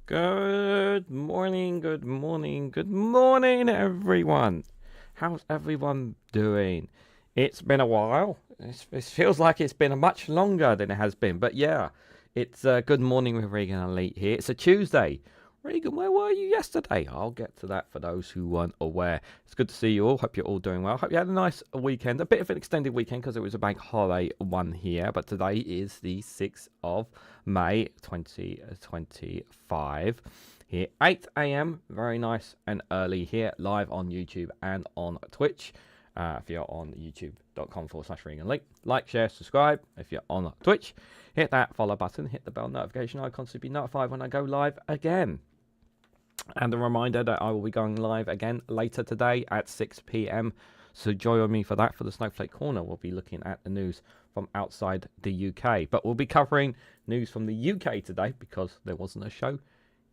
Good morning, good morning, good morning, everyone. How's everyone doing? It's been a while. It feels like it's been a much longer than it has been. But yeah, it's good morning with Reganelite here. It's a Tuesday. Regan, where were you yesterday? I'll get to that for those who weren't aware. It's good to see you all. Hope you're all doing well. Hope you had a nice weekend. A bit of an extended weekend because it was a bank holiday one here. But today is the 6th of May 2025. Here, 8 a.m. Very nice and early here, live on YouTube and on Twitch. If you're on youtube.com/Reganelite, like, share, subscribe. If you're on Twitch, hit that follow button, hit the bell notification icon to be notified when I go live again. And a reminder that I will be going live again later today at 6 p.m. So join me for that. For the Snowflake Corner, we'll be looking at the news from outside the UK. But we'll be covering news from the UK today because there wasn't a show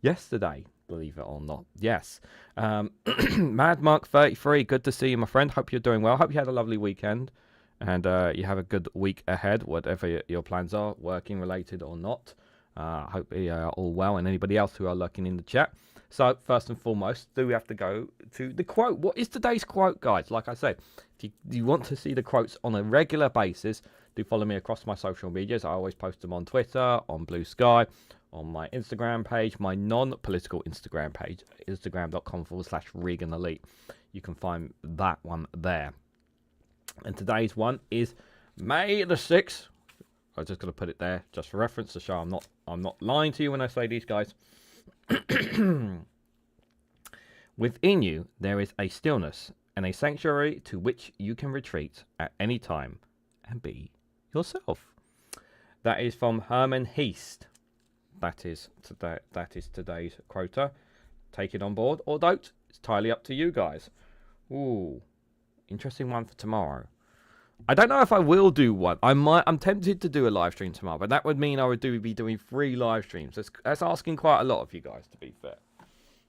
yesterday, believe it or not. Yes. Mad Mark 33, good to see you, my friend. Hope you're doing well. Hope you had a lovely weekend. And you have a good week ahead, whatever your plans are, working related or not. Hope you are all well, and anybody else who are lurking in the chat. So, first and foremost, do we have to go to the quote? What is today's quote, guys? Like I said, if you want to see the quotes on a regular basis, do follow me across my social medias. I always post them on Twitter, on Blue Sky, on my Instagram page, my non-political Instagram page, instagram.com/Reganelite. You can find that one there. And today's one is May the 6th. I'm just going to put it there just for reference to show I'm not lying to you when I say these, guys. Within you there is a stillness and a sanctuary to which you can retreat at any time and be yourself. That is from Herman Hest. That is today's quota. Take it on board or don't. It's entirely up to you guys. Ooh, interesting one for tomorrow. I don't know if I will do one. I'm tempted to do a live stream tomorrow, but that would mean I would be doing 3 live streams. That's asking quite a lot of you guys, to be fair.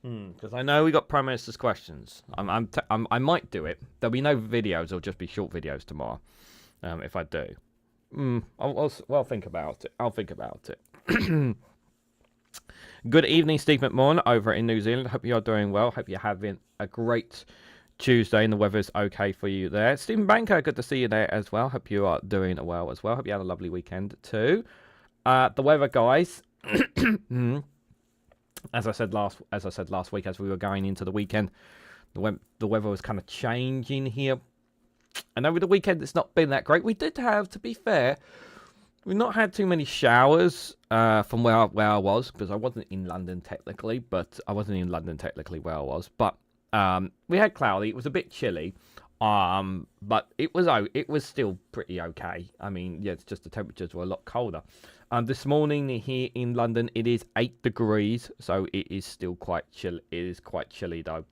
Because I know we got Prime Minister's questions. I might do it. There'll be no videos. It'll just be short videos tomorrow. If I do, I'll think about it. I'll think about it. Good evening, Steve McMahon over in New Zealand. Hope you're doing well. Hope you're having a great Tuesday and the weather's okay for you there. Stephen Banker, good to see you there as well. Hope you are doing well as well. Hope you had a lovely weekend too. The weather, guys. As I said last week, as we were going into the weekend, the weather was kind of changing here. And over the weekend, it's not been that great. We did have, to be fair, we've not had too many showers from where I was, because I wasn't in London technically, where I was. But we had cloudy. It was a bit chilly, but it was still pretty okay. I mean, yeah, it's just the temperatures were a lot colder. This morning here in London, it is 8 degrees, so it is still quite chill. It is quite chilly though,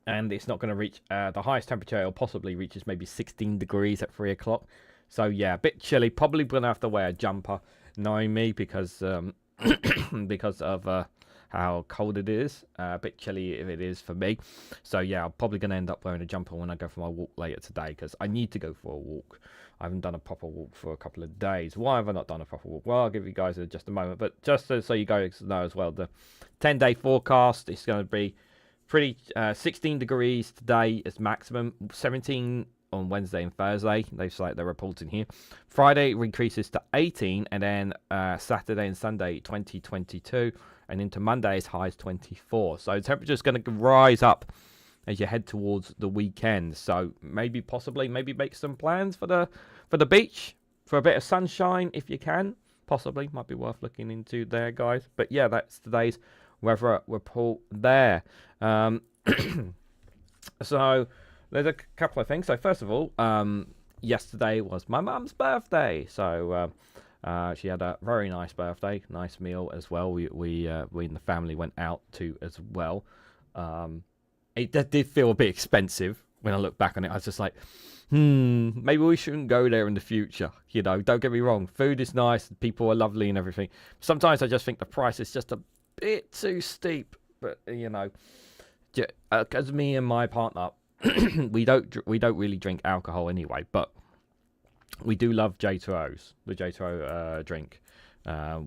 and it's not going to reach the highest temperature. It'll possibly reaches maybe 16 degrees at 3 o'clock. So yeah, a bit chilly. Probably going to have to wear a jumper, knowing me, because because of how cold it is. A bit chilly if it is for me. So yeah, I'm probably going to end up wearing a jumper when I go for my walk later today, because I need to go for a walk. I haven't done a proper walk for a couple of days. Why have I not done a proper walk? Well, I'll give you guys just a moment. But just so you guys know as well, the 10-day forecast is going to be pretty 16 degrees today as maximum, 17 on Wednesday and Thursday. They're reporting here. Friday increases to 18, and then Saturday and Sunday 22, and into Monday as high as 24. So the temperature is going to rise up as you head towards the weekend. So maybe make some plans for the beach, for a bit of sunshine if you can. Possibly might be worth looking into there, guys. But yeah, that's today's weather report there. So there's a couple of things. So first of all, yesterday was my mum's birthday. So she had a very nice birthday, nice meal as well. We in the family went out to as well. It did feel a bit expensive when I look back on it. I was just like, maybe we shouldn't go there in the future. You know, don't get me wrong. Food is nice, people are lovely and everything. Sometimes I just think the price is just a bit too steep. But you know, because me and my partner, we don't really drink alcohol anyway, but we do love J2Os, the J2O drink.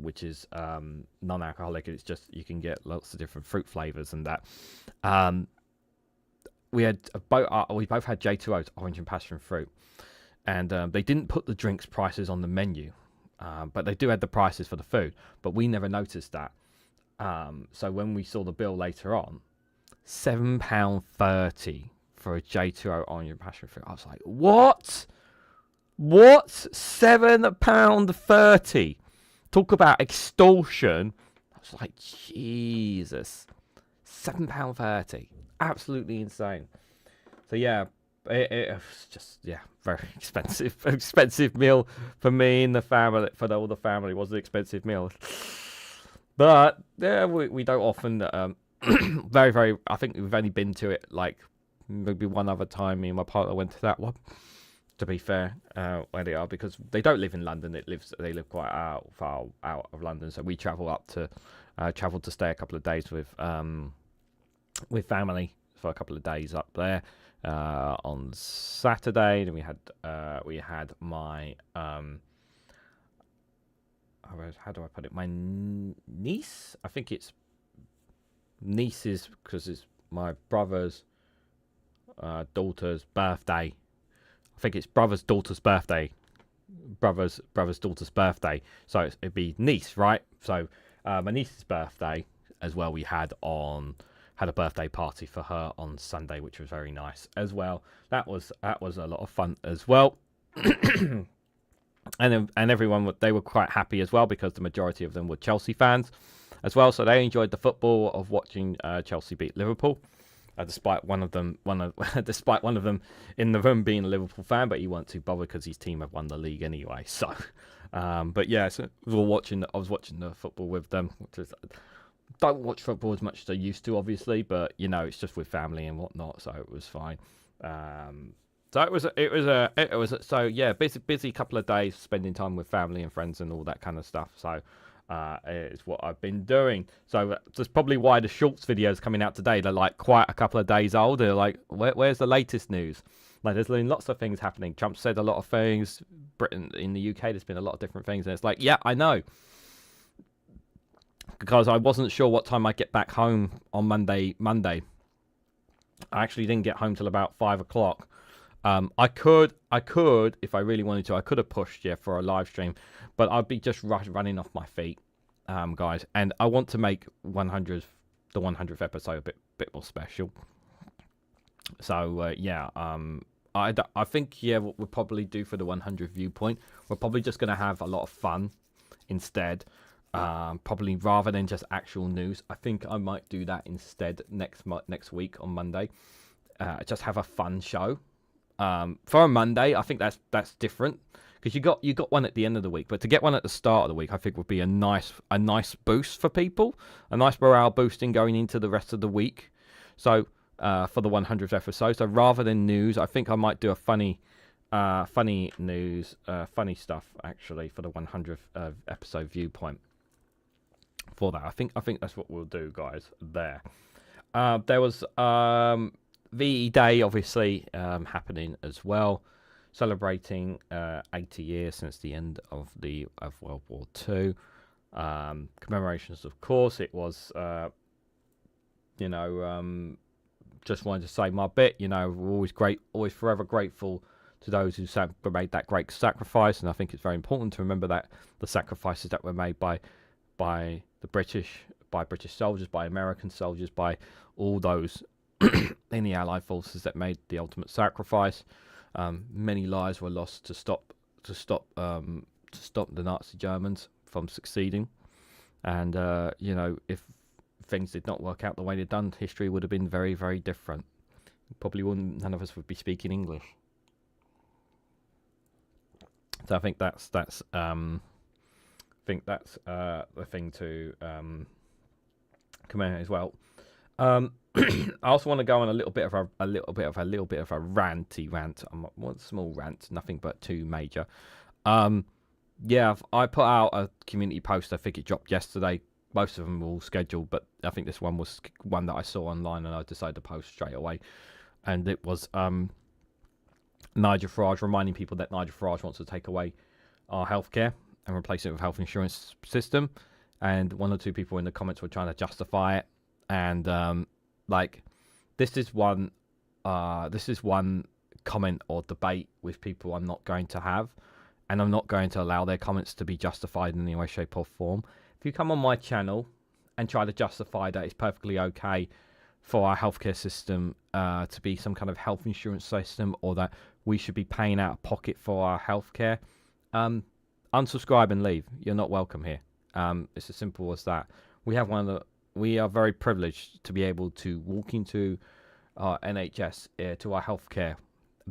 which is non-alcoholic. It's just you can get lots of different fruit flavors and that. We both had J2Os, orange and passion fruit, and they didn't put the drinks prices on the menu, but they do have the prices for the food. But we never noticed that. So when we saw the bill later on, £7.30 for a J2O orange and passion fruit, I was like, what? What? £7.30? Talk about extortion. I was like, Jesus. £7.30. Absolutely insane. So yeah, it was just, yeah, very expensive meal for me and the family. For all the family, it was an expensive meal. But yeah, we don't often very, I think we've only been to it like maybe one other time. Me and my partner went to that one, to be fair, where they are, because they don't live in London. They live quite far out of London, so we travel to stay a couple of days with family for a couple of days up there on Saturday. Then we had my how do I put it? My niece. I think it's nieces, because it's my brother's daughter's birthday. I think it's brother's daughter's birthday. Brother's daughter's birthday. So it'd be niece, right? So my niece's birthday as well. We had a birthday party for her on Sunday, which was very nice as well. That was a lot of fun as well. And everyone, they were quite happy as well, because the majority of them were Chelsea fans as well. So they enjoyed the football of watching Chelsea beat Liverpool. Despite one of them in the room being a Liverpool fan, but he wasn't too bothered because his team had won the league anyway. So, but yeah, so I was watching the football with them. Don't watch football as much as I used to, obviously, but you know, it's just with family and whatnot, so it was fine. So it was so yeah, busy couple of days spending time with family and friends and all that kind of stuff. So it's what I've been doing. So that's probably why the shorts videos coming out today, they're like quite a couple of days old. They're like, where's the latest news? Like, there's been lots of things happening. Trump said a lot of things. Britain, in the UK, there's been a lot of different things, and it's like, yeah, I know, because I wasn't sure what time I'd get back home on Monday. I actually didn't get home till about 5 o'clock. I could, if I really wanted to, I could have pushed for a live stream, but I'd be just running off my feet, guys. And I want to make the 100th episode a bit more special. So yeah, I think what we'll probably do for the 100th viewpoint, we're probably just gonna have a lot of fun instead. Probably rather than just actual news. I think I might do that instead next week on Monday. Just have a fun show. For a Monday, I think that's different, because you got one at the end of the week, but to get one at the start of the week, I think would be a nice boost for people, a nice morale boosting going into the rest of the week. So for the 100th episode, so rather than news, I think I might do a funny news, funny stuff actually for the 100th episode viewpoint. For that, I think that's what we'll do, guys. There was VE Day, obviously, happening as well, celebrating 80 years since the end of World War II. Commemorations, of course. It was, just wanted to say my bit. We're always forever grateful to those who made that great sacrifice, and I think it's very important to remember that the sacrifices that were made by the British soldiers, by American soldiers, by all those in the Allied forces that made the ultimate sacrifice. Many lives were lost to stop the Nazi Germans from succeeding. And if things did not work out the way they'd done, history would have been very, very different. Probably none of us would be speaking English. So I think that's the thing to commemorate as well. I also want to go on a little bit of a ranty rant. One small rant, nothing but too major. Yeah, I put out a community post. I think it dropped yesterday. Most of them were all scheduled, but I think this one was one that I saw online, and I decided to post straight away. And it was Nigel Farage reminding people that Nigel Farage wants to take away our healthcare, and replace it with health insurance system. And one or two people in the comments were trying to justify it. And like, this is one comment or debate with people I'm not going to have, and I'm not going to allow their comments to be justified in any way, shape, or form. If you come on my channel and try to justify that it's perfectly okay for our healthcare system to be some kind of health insurance system, or that we should be paying out of pocket for our healthcare, unsubscribe and leave. You're not welcome here. It's as simple as that. We are very privileged to be able to walk into our NHS, to our healthcare,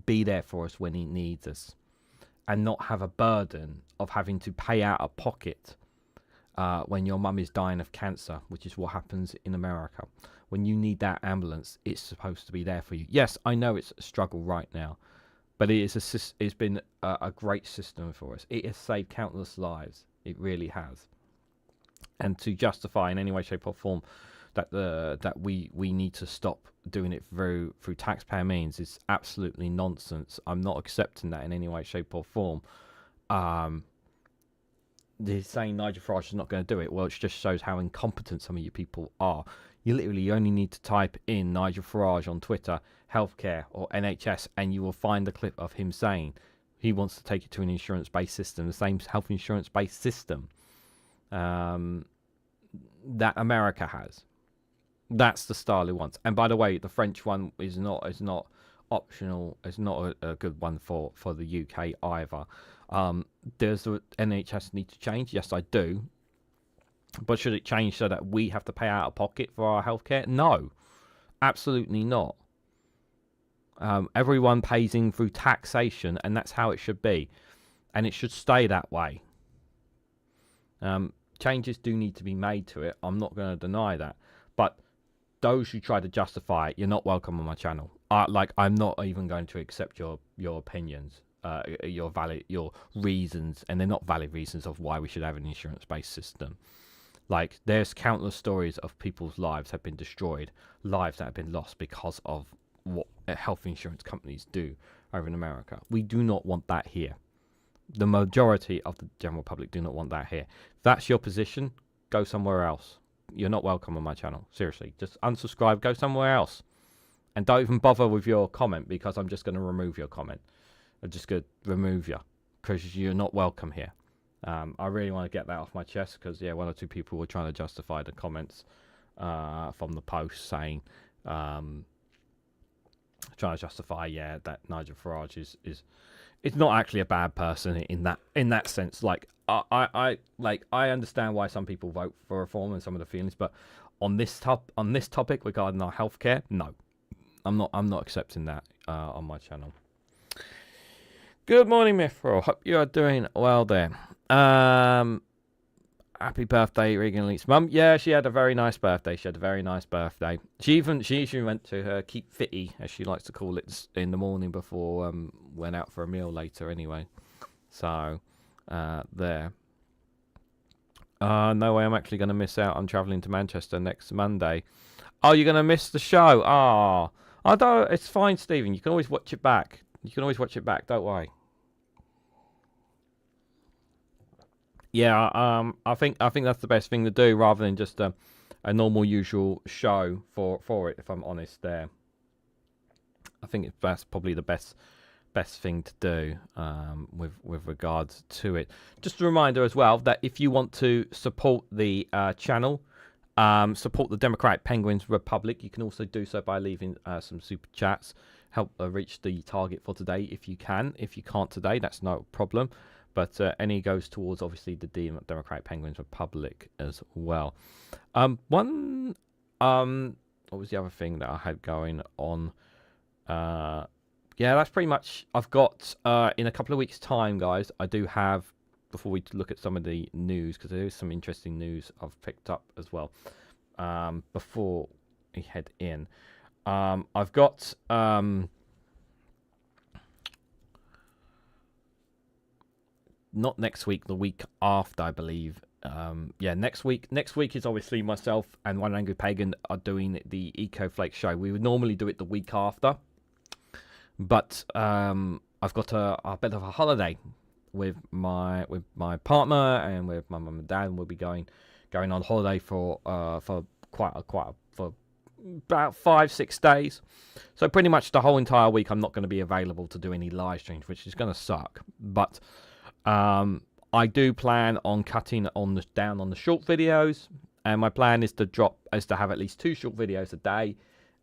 be there for us when he needs us, and not have a burden of having to pay out of pocket when your mum is dying of cancer, which is what happens in America. When you need that ambulance, it's supposed to be there for you. Yes, I know it's a struggle right now, but it's been a great system for us. It has saved countless lives. It really has. And to justify in any way, shape, or form that we need to stop doing it through taxpayer means is absolutely nonsense. I'm not accepting that in any way, shape, or form. They're saying Nigel Farage is not going to do it. Well, it just shows how incompetent some of you people are. You literally only need to type in Nigel Farage on Twitter, healthcare or NHS, and you will find the clip of him saying he wants to take it to an insurance-based system, the same health insurance-based system that America has. That's the style he wants. And by the way, the French one is not optional. It's not a good one for the UK either. Does the NHS need to change? Yes, I do. But should it change so that we have to pay out of pocket for our healthcare? No, absolutely not. Everyone pays in through taxation, and that's how it should be, and it should stay that way. Changes do need to be made to it. I'm not going to deny that, but those who try to justify it, you're not welcome on my channel. I'm not even going to accept your opinions, your reasons, and they're not valid reasons of why we should have an insurance-based system. Like, there's countless stories of people's lives have been destroyed, lives that have been lost because of what health insurance companies do over in America. We do not want that here. The majority of the general public do not want that here. If that's your position, go somewhere else. You're not welcome on my channel. Seriously, just unsubscribe, go somewhere else. And don't even bother with your comment, because I'm just going to remove your comment. I'm just going to remove you because you're not welcome here. I really want to get that off my chest because, yeah, one or two people were trying to justify the comments from the post saying, trying to justify, that Nigel Farage is not actually a bad person in that sense. Like, I understand why some people vote for reform and some of the feelings, but on this topic regarding our healthcare, no, I'm not accepting that on my channel. Good morning, Mithril. Hope you are doing well there. Happy birthday, Reganelite's mum. Yeah, she had a very nice birthday. She She even went to her keep fitty, as she likes to call it, in the morning before went out for a meal later anyway. So there. No way I'm actually going to miss out. I'm travelling to Manchester next Monday. Oh, you're going to miss the show? I don't. It's fine, Stephen. You can always watch it back. Don't worry. Yeah, I think that's the best thing to do rather than just a normal usual show for it. If I'm honest, there, I think that's probably the best thing to do with regards to it. Just a reminder as well that if you want to support the channel, support the Democratic Penguins Republic, you can also do so by leaving some super chats. Help reach the target for today if you can. If you can't today, that's no problem. But any goes towards, obviously, the Democratic Penguins Republic as well. What was the other thing that I had going on? Yeah, that's pretty much. I've got, in a couple of weeks' time, guys, I do have, before we look at some of the news, because there is some interesting news I've picked up as well, before we head in. I've got... not next week, the week after, I believe. Next week is obviously myself and One Angry Pagan are doing the Eco Flake show. We would normally do it the week after, but I've got a bit of a holiday with my partner and with my mum and dad, and we'll be going on holiday for for about 5-6 days. So pretty much the whole entire week I'm not going to be available to do any live streams, which is going to suck. But I do plan on cutting down on the short videos, and my plan is to have at least 2 short videos a day,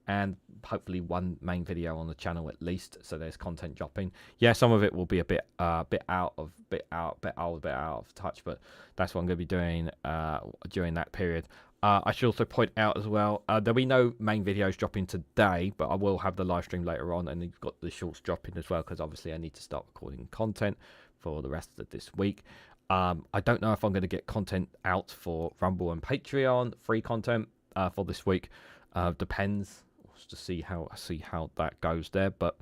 and hopefully 1 main video on the channel at least, so there's content dropping. Yeah, some of it will be a bit out of touch, but that's what I'm going to be doing during that period. I should also point out as well, there'll be no main videos dropping today, but I will have the live stream later on, and you've got the shorts dropping as well, because obviously I need to start recording content for the rest of this week. I don't know if I'm going to get content out for Rumble and Patreon, free content for this week. Depends to see how that goes there, but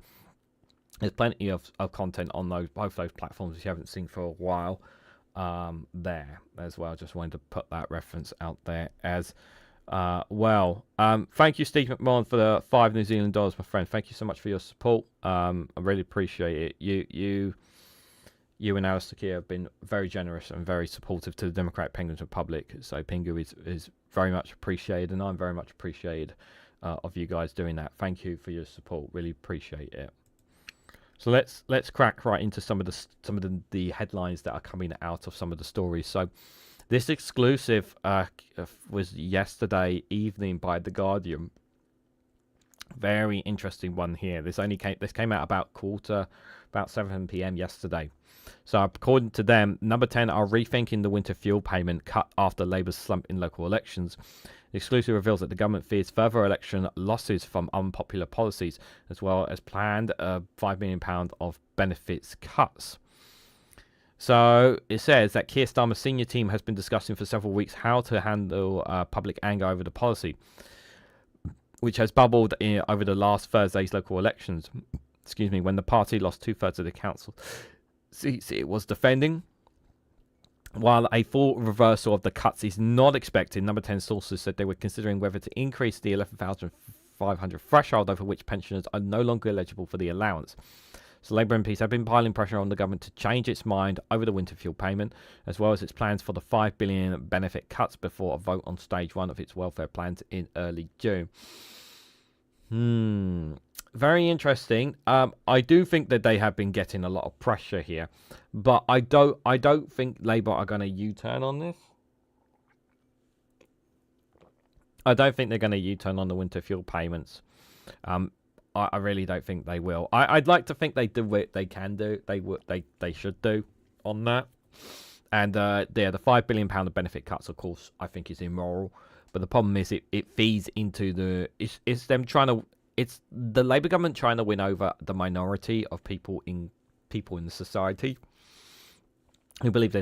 there's plenty of content on both those platforms if you haven't seen for a while there as well. Just wanted to put that reference out there as well. Thank you, Steve McMahon, for the $5 New Zealand, my friend. Thank you so much for your support. I really appreciate it. You and Alistair Keir have been very generous and very supportive to the Democratic Penguins Republic. So Pingu is very much appreciated, and I'm very much appreciated of you guys doing that. Thank you for your support. Really appreciate it. So let's crack right into some of the headlines that are coming out of some of the stories. So this exclusive was yesterday evening by The Guardian. Very interesting one here. This came out about 7 p.m. yesterday. So according to them, Number 10 are rethinking the winter fuel payment cut after Labour's slump in local elections. The exclusive reveals that the government fears further election losses from unpopular policies, as well as planned £5 million of benefits cuts. So it says that Keir Starmer's senior team has been discussing for several weeks how to handle public anger over the policy, which has bubbled over the last Thursday's local elections. When the party lost 2/3 of the council seats it was defending. While a full reversal of the cuts is not expected, Number 10 sources said they were considering whether to increase the 11,500 threshold over which pensioners are no longer eligible for the allowance. So Labour MPs have been piling pressure on the government to change its mind over the winter fuel payment, as well as its plans for the $5 billion benefit cuts before a vote on stage 1 of its welfare plans in early June. Very interesting. I do think that they have been getting a lot of pressure here, but I don't think Labour are going to U-turn on this. I don't think they're going to U-turn on the winter fuel payments. I really don't think they will. I'd like to think they do what they can do. They should do on that. And the £5 billion of benefit cuts, of course, I think is immoral. But the problem is it feeds into it's them trying to. It's the Labour government trying to win over the minority of people in the society who believe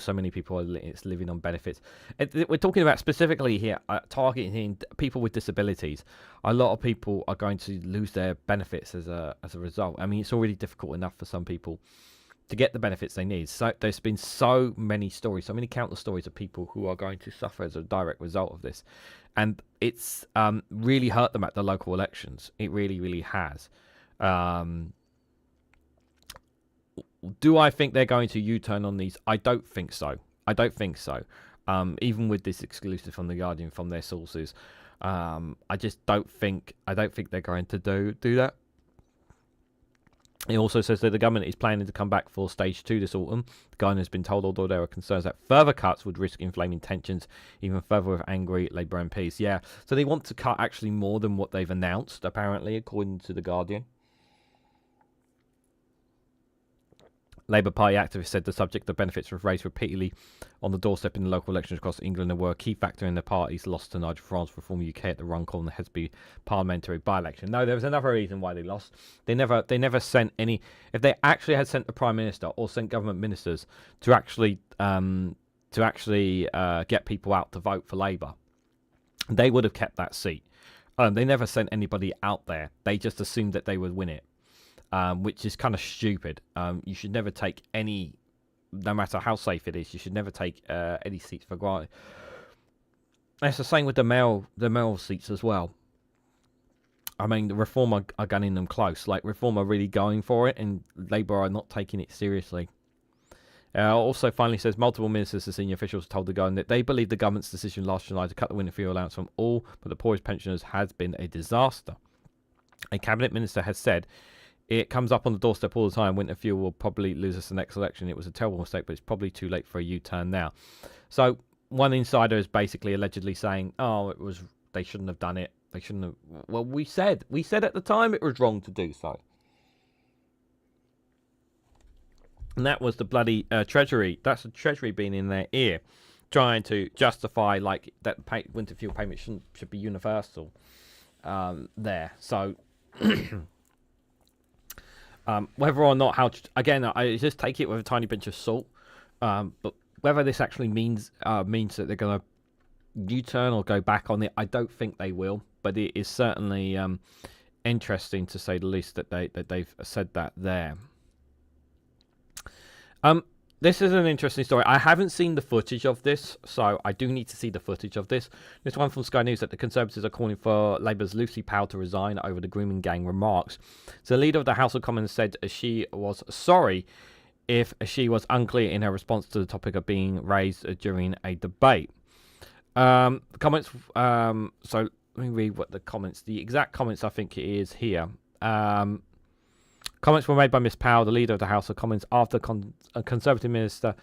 so many people are living on benefits. We're talking about specifically here targeting people with disabilities. A lot of people are going to lose their benefits as a result. I mean, it's already difficult enough for some people to get the benefits they need. So there's been so many countless stories of people who are going to suffer as a direct result of this. And it's really hurt them at the local elections. It really, really has. Do I think they're going to U-turn on these? I don't think so. Even with this exclusive from The Guardian, from their sources, I don't think they're going to do that. It also says that the government is planning to come back for stage 2 this autumn. The Guardian has been told, although there are concerns that further cuts would risk inflaming tensions even further with angry Labour MPs. Yeah, so they want to cut actually more than what they've announced, apparently, according to The Guardian. Labour Party activists said the subject of benefits was raised repeatedly on the doorstep in the local elections across England and were a key factor in the party's loss to Nigel Farage Reform UK at the Runcorn and Hesby parliamentary by-election. No, there was another reason why they lost. They never sent any. If they actually had sent the Prime Minister or sent government ministers to actually get people out to vote for Labour, they would have kept that seat. They never sent anybody out there. They just assumed that they would win it. Which is kind of stupid. You should never take any, no matter how safe it is, you should never take any seats for granted. And it's the same with the mayoral seats as well. I mean, the Reform are gunning them close. Like, Reform are really going for it, and Labour are not taking it seriously. Also, finally says multiple ministers and senior officials told the Guardian that they believe the government's decision last July to cut the winter fuel allowance from all but the poorest pensioners has been a disaster. A cabinet minister has said, "It comes up on the doorstep all the time. Winter fuel will probably lose us the next election. It was a terrible mistake, but it's probably too late for a U-turn now." So one insider is basically allegedly saying, "Oh, they shouldn't have done it. They shouldn't have." Well, we said at the time it was wrong to do so. And that was the bloody Treasury. That's the Treasury being in their ear, trying to justify like that winter fuel payment should be universal. There, so whether or not again, I just take it with a tiny pinch of salt. But whether this actually means that they're gonna U-turn or go back on it, I don't think they will. But it is certainly interesting to say the least that they've said that there. This is an interesting story. I haven't seen the footage of this, so I do need to see the footage of this. This one from Sky News that the Conservatives are calling for Labour's Lucy Powell to resign over the grooming gang remarks. So the leader of the House of Commons said she was sorry if she was unclear in her response to the topic of being raised during a debate. Comments. So let me read what the exact comments I think it is here. Comments were made by Miss Powell, the leader of the House of Commons, after a Conservative minister,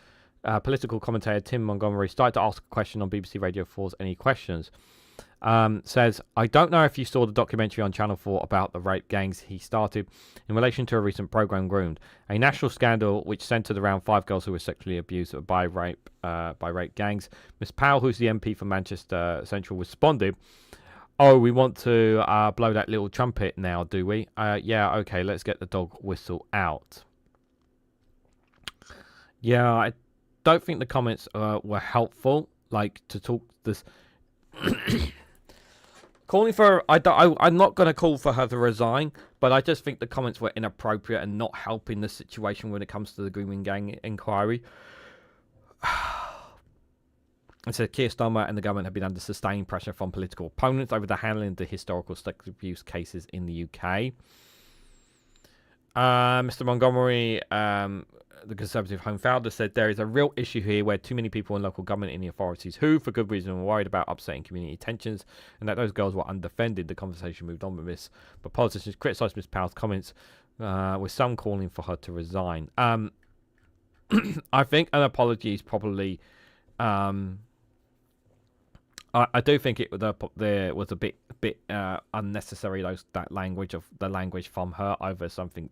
political commentator Tim Montgomery started to ask a question on BBC Radio 4's Any Questions. Says, "I don't know if you saw the documentary on Channel 4 about the rape gangs he started in relation to a recent programme Groomed, a national scandal which centred around 5 girls who were sexually abused by rape gangs." Miss Powell, who's the MP for Manchester Central, responded, "Oh, we want to blow that little trumpet now, do we? Yeah, okay, let's get the dog whistle out." Yeah, I don't think the comments were helpful. Like, to talk this... Calling for... I'm not going to call for her to resign, but I just think the comments were inappropriate and not helping the situation when it comes to the grooming gang inquiry. It said Keir Starmer and the government have been under sustained pressure from political opponents over the handling of the historical sex abuse cases in the UK. Mr. Montgomery, the Conservative Home founder, said there is a real issue here where too many people in local government and the authorities who, for good reason, were worried about upsetting community tensions and that those girls were undefended. The conversation moved on with this, but politicians criticised Ms. Powell's comments, with some calling for her to resign. I think an apology is probably... I do think there was a bit unnecessary that language from her over something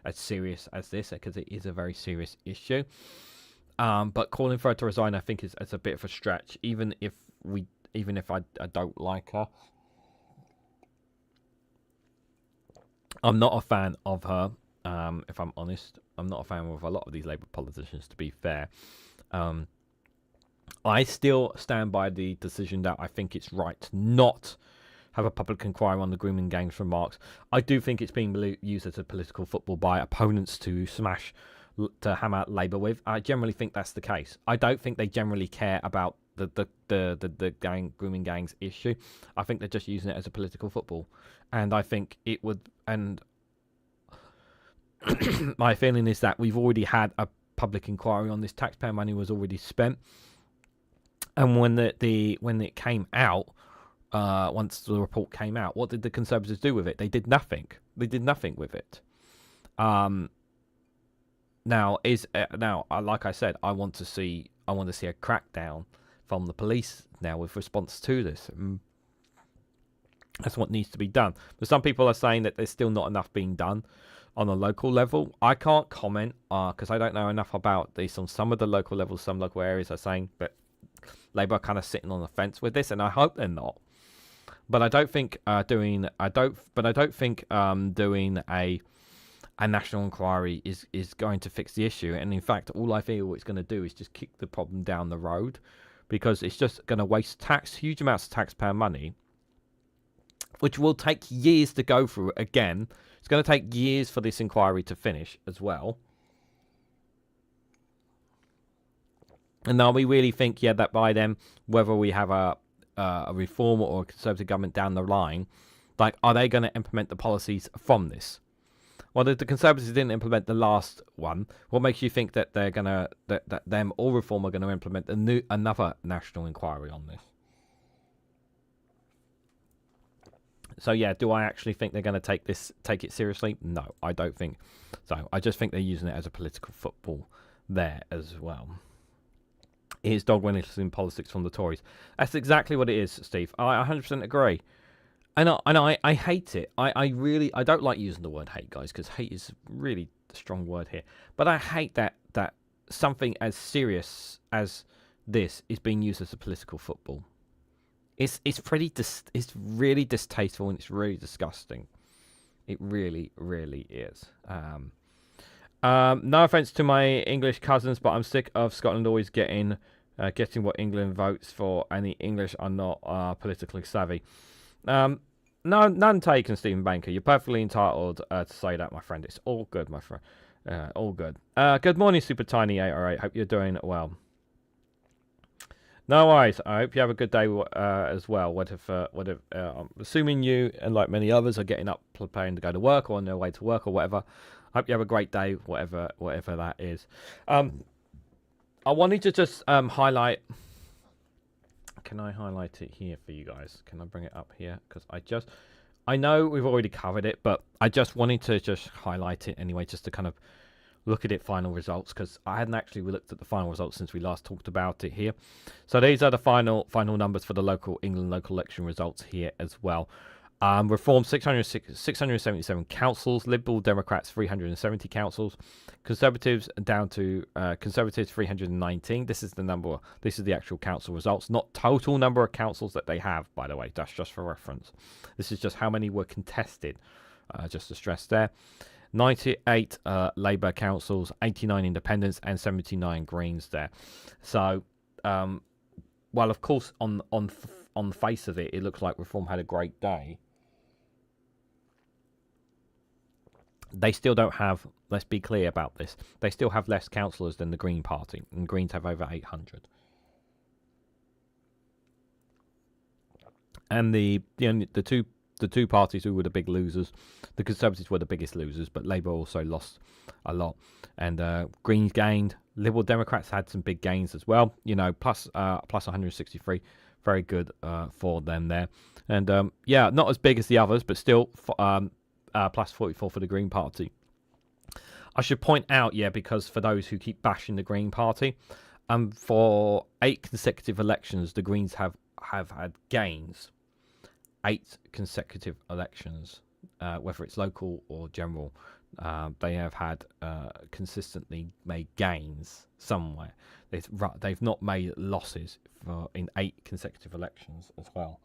as serious as this, because it is a very serious issue. But calling for her to resign, I think, is a bit of a stretch. Even if I don't like her, I'm not a fan of her. If I'm honest, I'm not a fan of a lot of these Labour politicians, to be fair. I still stand by the decision that I think it's right to not have a public inquiry on the grooming gang's remarks. I do think it's being used as a political football by opponents to hammer Labour with. I generally think that's the case. I don't think they generally care about the grooming gangs issue. I think they're just using it as a political football, and I think it would. And my feeling is that we've already had a public inquiry on this. Taxpayer money was already spent. And when it came out, once the report came out, what did the Conservatives do with it? They did nothing. They did nothing with it. Now, like I said, I want to see a crackdown from the police now with response to this. That's what needs to be done. But some people are saying that there's still not enough being done on a local level. I can't comment because I don't know enough about this on some of the local levels. Some local areas are saying, but Labour are kind of sitting on the fence with this, and I hope they're not. But I don't think doing a national inquiry is going to fix the issue. And in fact, all I feel it's going to do is just kick the problem down the road, because it's just going to waste huge amounts of taxpayer money, which will take years to go through. Again, it's going to take years for this inquiry to finish as well. And now we really think, that by then, whether we have a reform or a Conservative government down the line, like, are they going to implement the policies from this? Well, the Conservatives didn't implement the last one. What makes you think that they're gonna that them or Reform are going to implement another national inquiry on this? So yeah, do I actually think they're going to take it seriously? No, I don't think so. I just think they're using it as a political football there as well. Here's dog winners in politics from the Tories. That's exactly what it is, Steve. I 100% agree. And I hate it. I don't like using the word hate, guys, because hate is really a strong word here. But I hate that something as serious as this is being used as a political football. It's really distasteful and it's really disgusting. It really, really is. No offense to my English cousins, but I'm sick of Scotland always getting what England votes for, and the English are not politically savvy. No, none taken, Stephen Banker. You're perfectly entitled to say that, my friend. It's all good, my friend. All good. Good morning, Super Tiny 808. Hope you're doing well. No worries. I hope you have a good day as well. What if I'm assuming you, and like many others, are getting up, preparing to go to work or on their way to work or whatever. Hope you have a great day, whatever that is. I wanted to just highlight. Can I highlight it here for you guys? Can I bring it up here? Because I know we've already covered it, but I just wanted to just highlight it anyway, just to kind of look at it final results, because I hadn't actually looked at the final results since we last talked about it here. So these are the final numbers for the England local election results here as well. Reform 677 councils, Liberal Democrats 370 councils, Conservatives down to Conservatives 319. This is the actual council results, not total number of councils that they have, by the way. That's just for reference. This is just how many were contested, just to stress there. 98 Labour councils, 89 independents, and 79 Greens there. So, well, of course, on the face of it, it looks like Reform had a great day. They still don't have, let's be clear about this, they still have less councillors than the Green Party, and Greens have over 800. And the two parties who were the big losers, the Conservatives were the biggest losers, but Labour also lost a lot. And Greens gained. Liberal Democrats had some big gains as well, plus 163. Very good for them there. And yeah, not as big as the others, but still plus 44 for the Green Party. I should point out, because for those who keep bashing the Green Party, for 8 consecutive elections, the Greens have had gains. 8 consecutive elections, whether it's local or general, they have had consistently made gains somewhere. They've not made losses in 8 consecutive elections as well,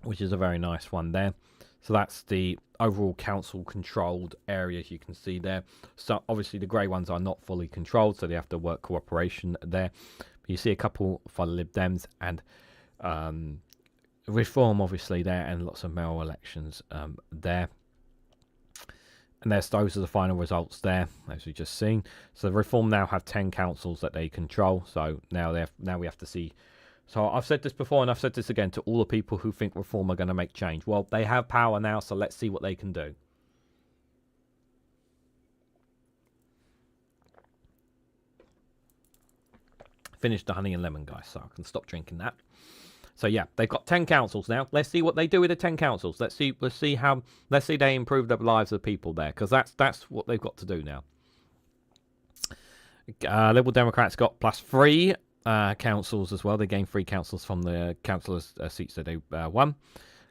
which is a very nice one there. So that's the overall council-controlled areas you can see there. So obviously the grey ones are not fully controlled, so they have to work cooperation there. But you see a couple for the Lib Dems and Reform, obviously, there, and lots of mayoral elections there. And those are the final results there, as we've just seen. So Reform now have 10 councils that they control. So now we have to see. So I've said this before, and I've said this again to all the people who think Reform are going to make change. Well, they have power now, so let's see what they can do. Finished the honey and lemon, guys, so I can stop drinking that. So yeah, they've got 10 councils now. Let's see what they do with the 10 councils. Let's see they improve the lives of people there, because that's what they've got to do now. Liberal Democrats got plus 3 councils as well. They gained 3 councils from the councillors' seats that they won.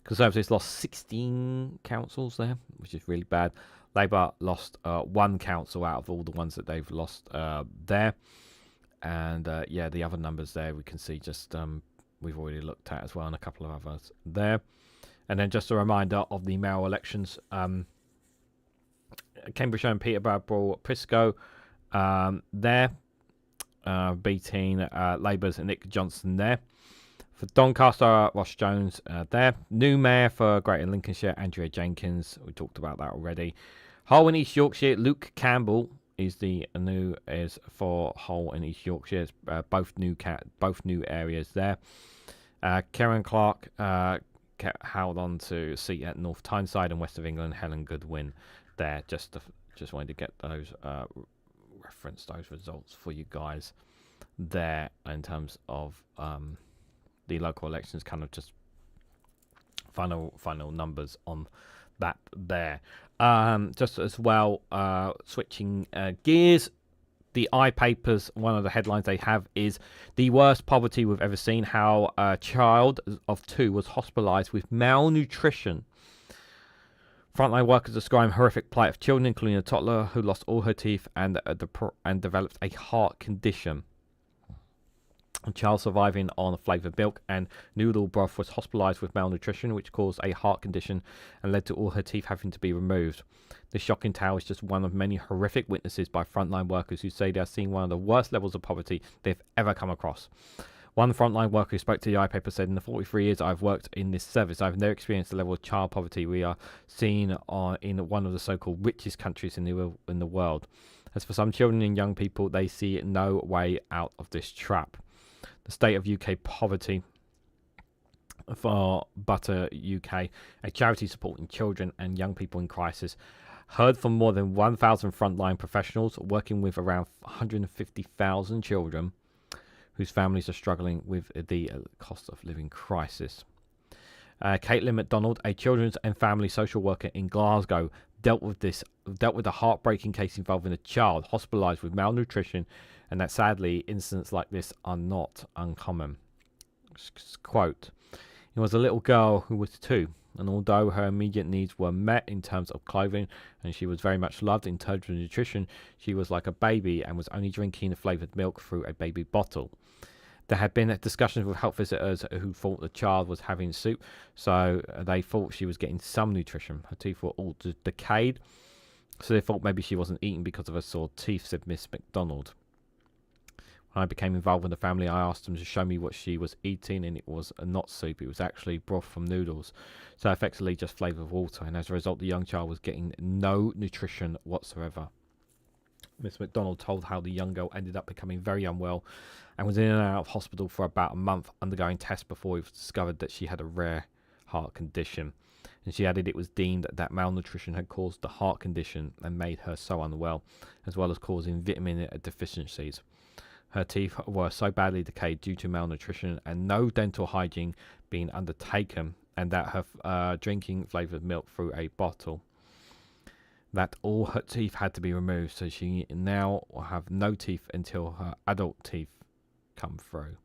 Conservatives lost 16 councils there, which is really bad. Labour lost 1 council out of all the ones that they've lost there. And yeah, the other numbers there we can see just we've already looked at as well, and a couple of others there. And then just a reminder of the mayoral elections. Cambridgeshire and Peterborough, Prisco there, beating Labour's Nick Johnson there. For Doncaster, Ross Jones there. New mayor for Greater Lincolnshire, Andrea Jenkins. We talked about that already. Hull in East Yorkshire, Luke Campbell is for Hull in East Yorkshire. Both new areas there. Karen Clark held on to a seat at North Tyneside in west of England. Helen Goodwin there. Just wanted to get those reference those results for you guys there in terms of the local elections, kind of just final numbers on that there. Just as well, switching gears, the iPapers, one of the headlines they have is the worst poverty we've ever seen, how a child of 2 was hospitalized with malnutrition. Frontline workers describe horrific plight of children, including a toddler who lost all her teeth and developed a heart condition. A child surviving on flavoured milk and noodle broth was hospitalised with malnutrition, which caused a heart condition and led to all her teeth having to be removed. This shocking tale is just one of many horrific witnesses by frontline workers who say they are seeing one of the worst levels of poverty they've ever come across. One frontline worker who spoke to the iPaper said, "In the 43 years I've worked in this service, I've never experienced the level of child poverty we are seeing in one of the so-called richest countries in the world. As for some children and young people, they see no way out of this trap." The state of UK poverty for Butter UK, a charity supporting children and young people in crisis, heard from more than 1,000 frontline professionals working with around 150,000 children whose families are struggling with the cost of living crisis. Caitlin MacDonald, a children's and family social worker in Glasgow, dealt with a heartbreaking case involving a child hospitalised with malnutrition, and that sadly incidents like this are not uncommon. Quote, "It was a little girl who was 2, and although her immediate needs were met in terms of clothing and she was very much loved in terms of nutrition, she was like a baby and was only drinking flavoured milk through a baby bottle. There had been discussions with health visitors who thought the child was having soup, so they thought she was getting some nutrition. Her teeth were all decayed, so they thought maybe she wasn't eating because of her sore teeth," said Miss MacDonald. "When I became involved with the family, I asked them to show me what she was eating, and it was not soup. It was actually broth from noodles, so effectively just flavoured water, and as a result, the young child was getting no nutrition whatsoever." Miss MacDonald told how the young girl ended up becoming very unwell and was in and out of hospital for about a month, undergoing tests before it was discovered that she had a rare heart condition. And she added it was deemed that malnutrition had caused the heart condition and made her so unwell, as well as causing vitamin deficiencies. Her teeth were so badly decayed due to malnutrition and no dental hygiene being undertaken, and that her drinking flavoured milk through a bottle, that all her teeth had to be removed, so she now will have no teeth until her adult teeth come through.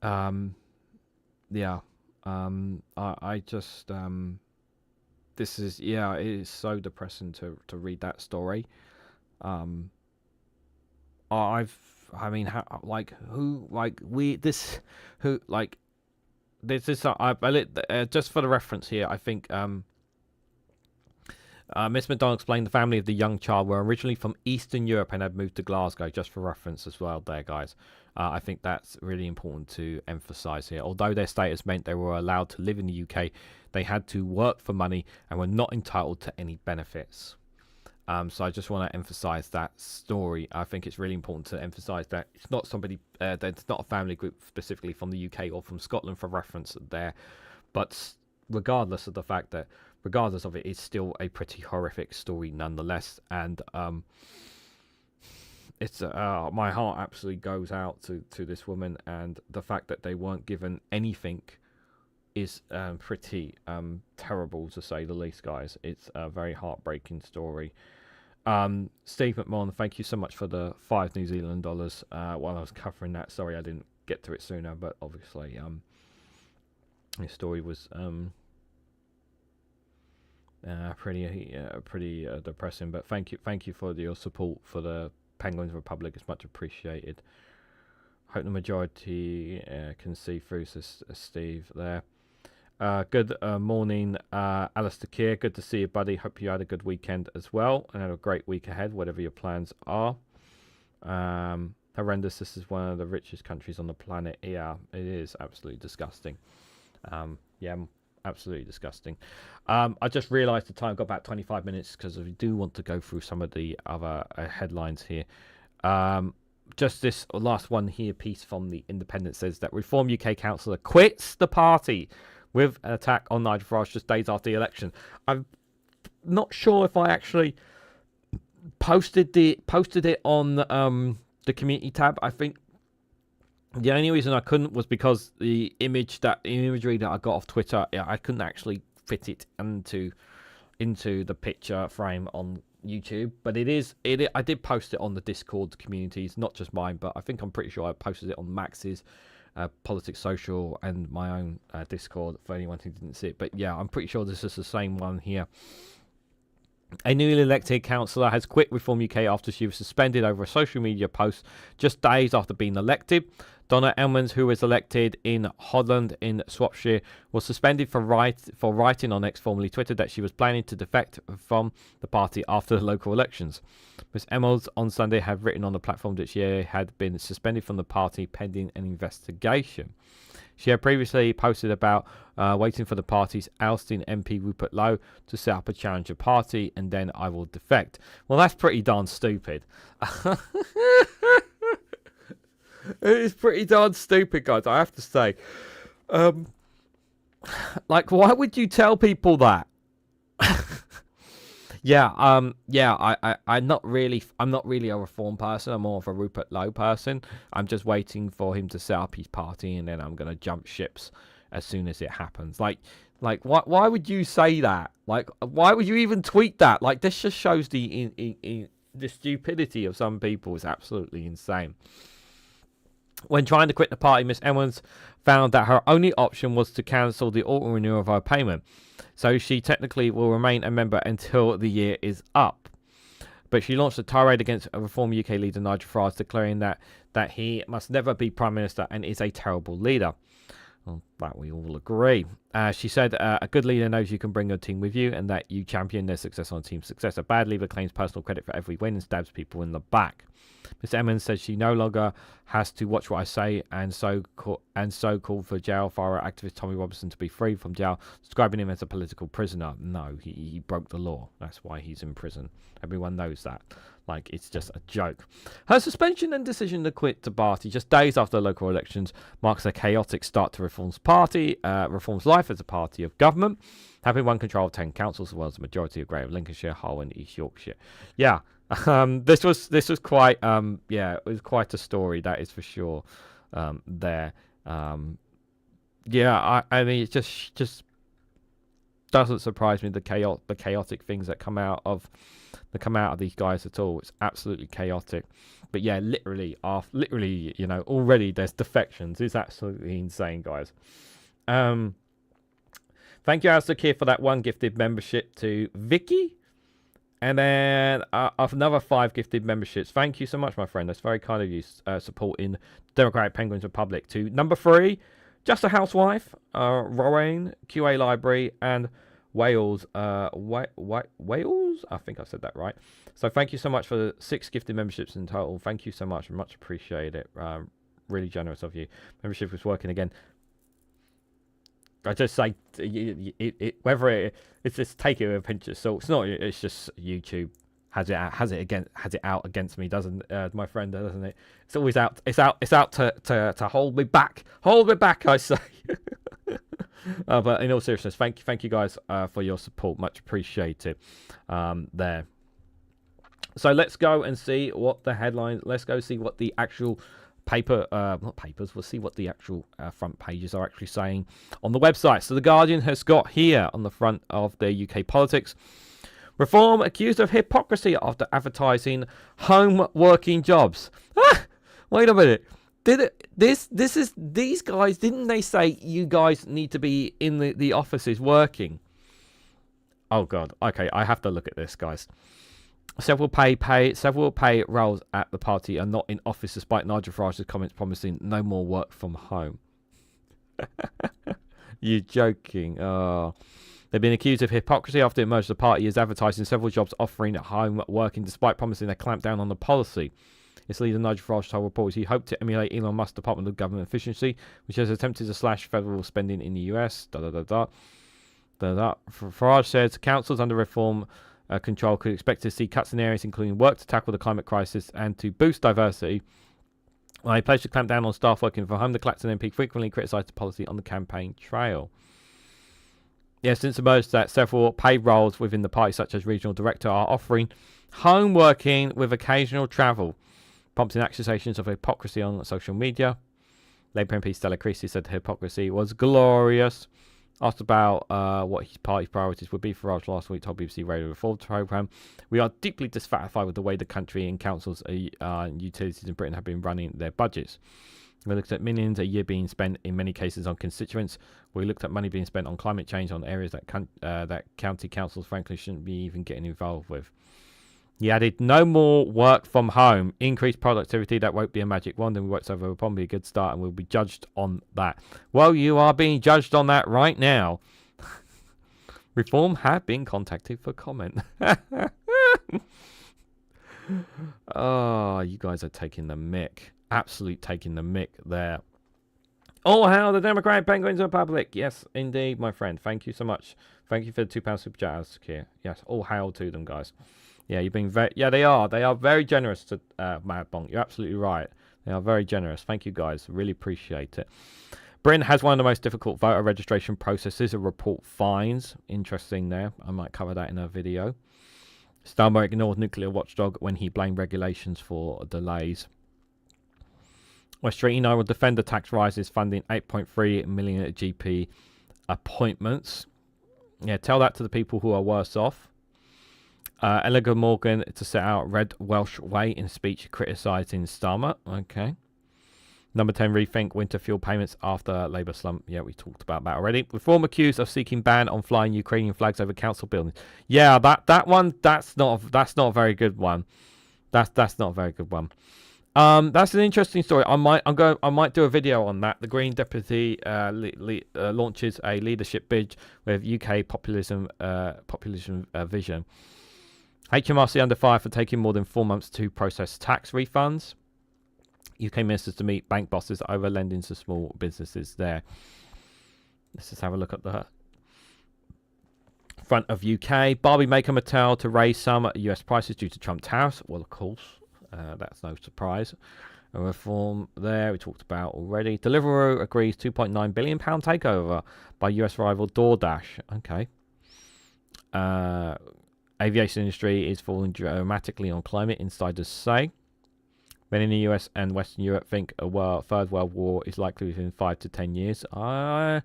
I just this is, yeah, it is so depressing to read that story. I mean, how, like, who, like, we, this, who, like, this is, just for the reference here, I think, Miss MacDonald explained the family of the young child were originally from Eastern Europe and had moved to Glasgow, just for reference as well there, guys. I think that's really important to emphasise here. Although their status meant they were allowed to live in the UK, they had to work for money and were not entitled to any benefits. So I just want to emphasise that story. I think it's really important to emphasise that it's not somebody, that's not a family group specifically from the UK or from Scotland for reference there. But regardless of the fact that, regardless of it, it's still a pretty horrific story nonetheless. And it's my heart absolutely goes out to this woman, and the fact that they weren't given anything is pretty terrible, to say the least, guys. It's a very heartbreaking story. Steve McMahon, thank you so much for the $5 New Zealand dollars while I was covering that. Sorry I didn't get to it sooner, but obviously this story was pretty depressing. But thank you for your support for the Penguins Republic. It's much appreciated. Hope the majority can see through, says Steve there. Good morning, Alistair Keir. Good to see you, buddy. Hope you had a good weekend as well and have a great week ahead, whatever your plans are. Horrendous. This is one of the richest countries on the planet. Yeah, it is absolutely disgusting. Absolutely disgusting. I just realised the time, got about 25 minutes because we do want to go through some of the other headlines here. just this last one here piece from the Independent says that Reform UK councillor quits the party with an attack on Nigel Farage just days after the election. I'm not sure if I actually posted it on the community tab. I think the only reason I couldn't was because the imagery that I got off Twitter, I couldn't actually fit it into the picture frame on YouTube. But I did post it on the Discord communities, not just mine, but I'm pretty sure I posted it on Max's Politics Social and my own Discord for anyone who didn't see it. But yeah, I'm pretty sure this is the same one here. A newly elected councillor has quit Reform UK after she was suspended over a social media post just days after being elected. Donna Ellmans, who was elected in Holland in Shropshire, was suspended for writing on X, formerly Twitter, that she was planning to defect from the party after the local elections. Ms. Ellmans on Sunday had written on the platform that she had been suspended from the party pending an investigation. She had previously posted about waiting for the party's ousting MP Rupert Lowe to set up a challenger party, and then I will defect. Well, that's pretty darn stupid. It is pretty darn stupid, guys, I have to say. Like, why would you tell people that? I'm not really a Reform person. I'm more of a Rupert Lowe person. I'm just waiting for him to set up his party, and then I'm gonna jump ships as soon as it happens. Like why would you say that? Like, why would you even tweet that? Like, this just shows the stupidity of some people. Is absolutely insane. When trying to quit the party, Miss Ellmans found that her only option was to cancel the auto renewal of her payment. So she technically will remain a member until the year is up. But she launched a tirade against Reform UK leader Nigel Farage, declaring that he must never be Prime Minister and is a terrible leader. Well, that we all agree. She said, a good leader knows you can bring your team with you and that you champion their success on team success. A bad leader claims personal credit for every win and stabs people in the back. Ms. Emmons says she no longer has to watch what I say, and so called for jail fire activist Tommy Robinson to be freed from jail, describing him as a political prisoner. No, he broke the law. That's why he's in prison. Everyone knows that. Like, it's just a joke. Her suspension and decision to quit the party just days after the local elections marks a chaotic start to Reform's life as a party of government, having won control of 10 councils as well as the majority of Greater Lincolnshire, Hull and East Yorkshire. Yeah. This was quite it was quite a story, that is for sure. There, I mean, it just doesn't surprise me the chaotic things that come out of these guys at all. It's absolutely chaotic. But yeah, literally, already there's defections. It's absolutely insane, guys. Thank you, Alistair Keir, for that one gifted membership to Vicky. And then another 5 gifted memberships. Thank you so much, my friend. That's very kind of you, supporting Democratic Penguins Republic. To number 3, Just a Housewife, Rowan, QA Library, and Wales. Wales? I think I said that right. So thank you so much for the 6 gifted memberships in total. Thank you so much. Much appreciate it. Really generous of you. Membership is working again. I just say whether it's just take it with a pinch of salt. It's not. It's just YouTube has it out against me, doesn't my friend? Doesn't it? It's always out. It's out to hold me back. Hold me back, I say. But in all seriousness, thank you guys for your support. Much appreciated. There. So let's go and see what the headlines. Let's go see what the actual not papers. We'll see what the actual front pages are actually saying on the website. So the Guardian has got here on the front of their UK politics: Reform accused of hypocrisy after advertising home working jobs. Wait a minute. These guys, didn't they say you guys need to be in the offices working? Oh god. Okay, I have to look at this, guys. Several pay roles at the party are not in office, despite Nigel Farage's comments promising no more work from home. You're joking. Oh. They've been accused of hypocrisy after it emerged the party is advertising several jobs offering at home working, despite promising they clamp down on the policy. Its leader Nigel Farage told reporters he hoped to emulate Elon Musk's Department of Government Efficiency, which has attempted to slash federal spending in the US. Farage said councils under reform control could expect to see cuts in areas including work to tackle the climate crisis and to boost diversity Well, he pledged to clamp down on staff working from home. The Clacton MP frequently criticised the policy on the campaign trail. Yeah, since emerged that several paid roles within the party, such as regional director, are offering home working with occasional travel, prompting accusations of hypocrisy on social media. Labour MP Stella Creasy said the hypocrisy was glorious. Asked about what his party's priorities would be, Farage last week told BBC Radio Reform programme, "We are deeply dissatisfied with the way the country and councils and utilities in Britain have been running their budgets. We looked at millions a year being spent in many cases on constituents. We looked at money being spent on climate change on areas that county councils frankly shouldn't be even getting involved with." He added, "No more work from home, increased productivity, that won't be a magic wand, and we worked over, will probably be a good start, and we'll be judged on that." Well, you are being judged on that right now. Reform have been contacted for comment. Oh, you guys are taking the mick. Absolute taking the mick there. Oh, how the Democratic Penguins Republic. Yes, indeed, my friend. Thank you so much. Thank you for the £2 super chat here. Yes, all hail to them, guys. Yeah, you've been very... Yeah, they are. They are very generous to Mad Bonk. You're absolutely right. They are very generous. Thank you, guys. Really appreciate it. Britain has one of the most difficult voter registration processes. A report finds. Interesting there. I might cover that in a video. Starmer ignored nuclear watchdog when he blamed regulations for delays. West Street will defend the tax rises, funding 8.3 million at GP appointments. Yeah, tell that to the people who are worse off. Elgar Morgan to set out Red Welsh Way in speech criticising Starmer. Okay. Number 10, rethink winter fuel payments after Labour slump. Yeah, we talked about that already. Reform accused of seeking ban on flying Ukrainian flags over council buildings. Yeah, that one, that's not a very good one. That's not a very good one. That's an interesting story. I might do a video on that. The Green Deputy launches a leadership bid with UK populism vision. HMRC under fire for taking more than 4 months to process tax refunds. UK ministers to meet bank bosses over lending to small businesses there. Let's just have a look at the front of UK. Barbie maker Mattel to raise some US prices due to Trump tariffs. Well, of course, that's no surprise. A reform there we talked about already. Deliveroo agrees £2.9 billion takeover by US rival DoorDash. Okay. Aviation industry is falling dramatically on climate, insiders say. Many in the US and Western Europe think a third world war is likely within 5 to 10 years. I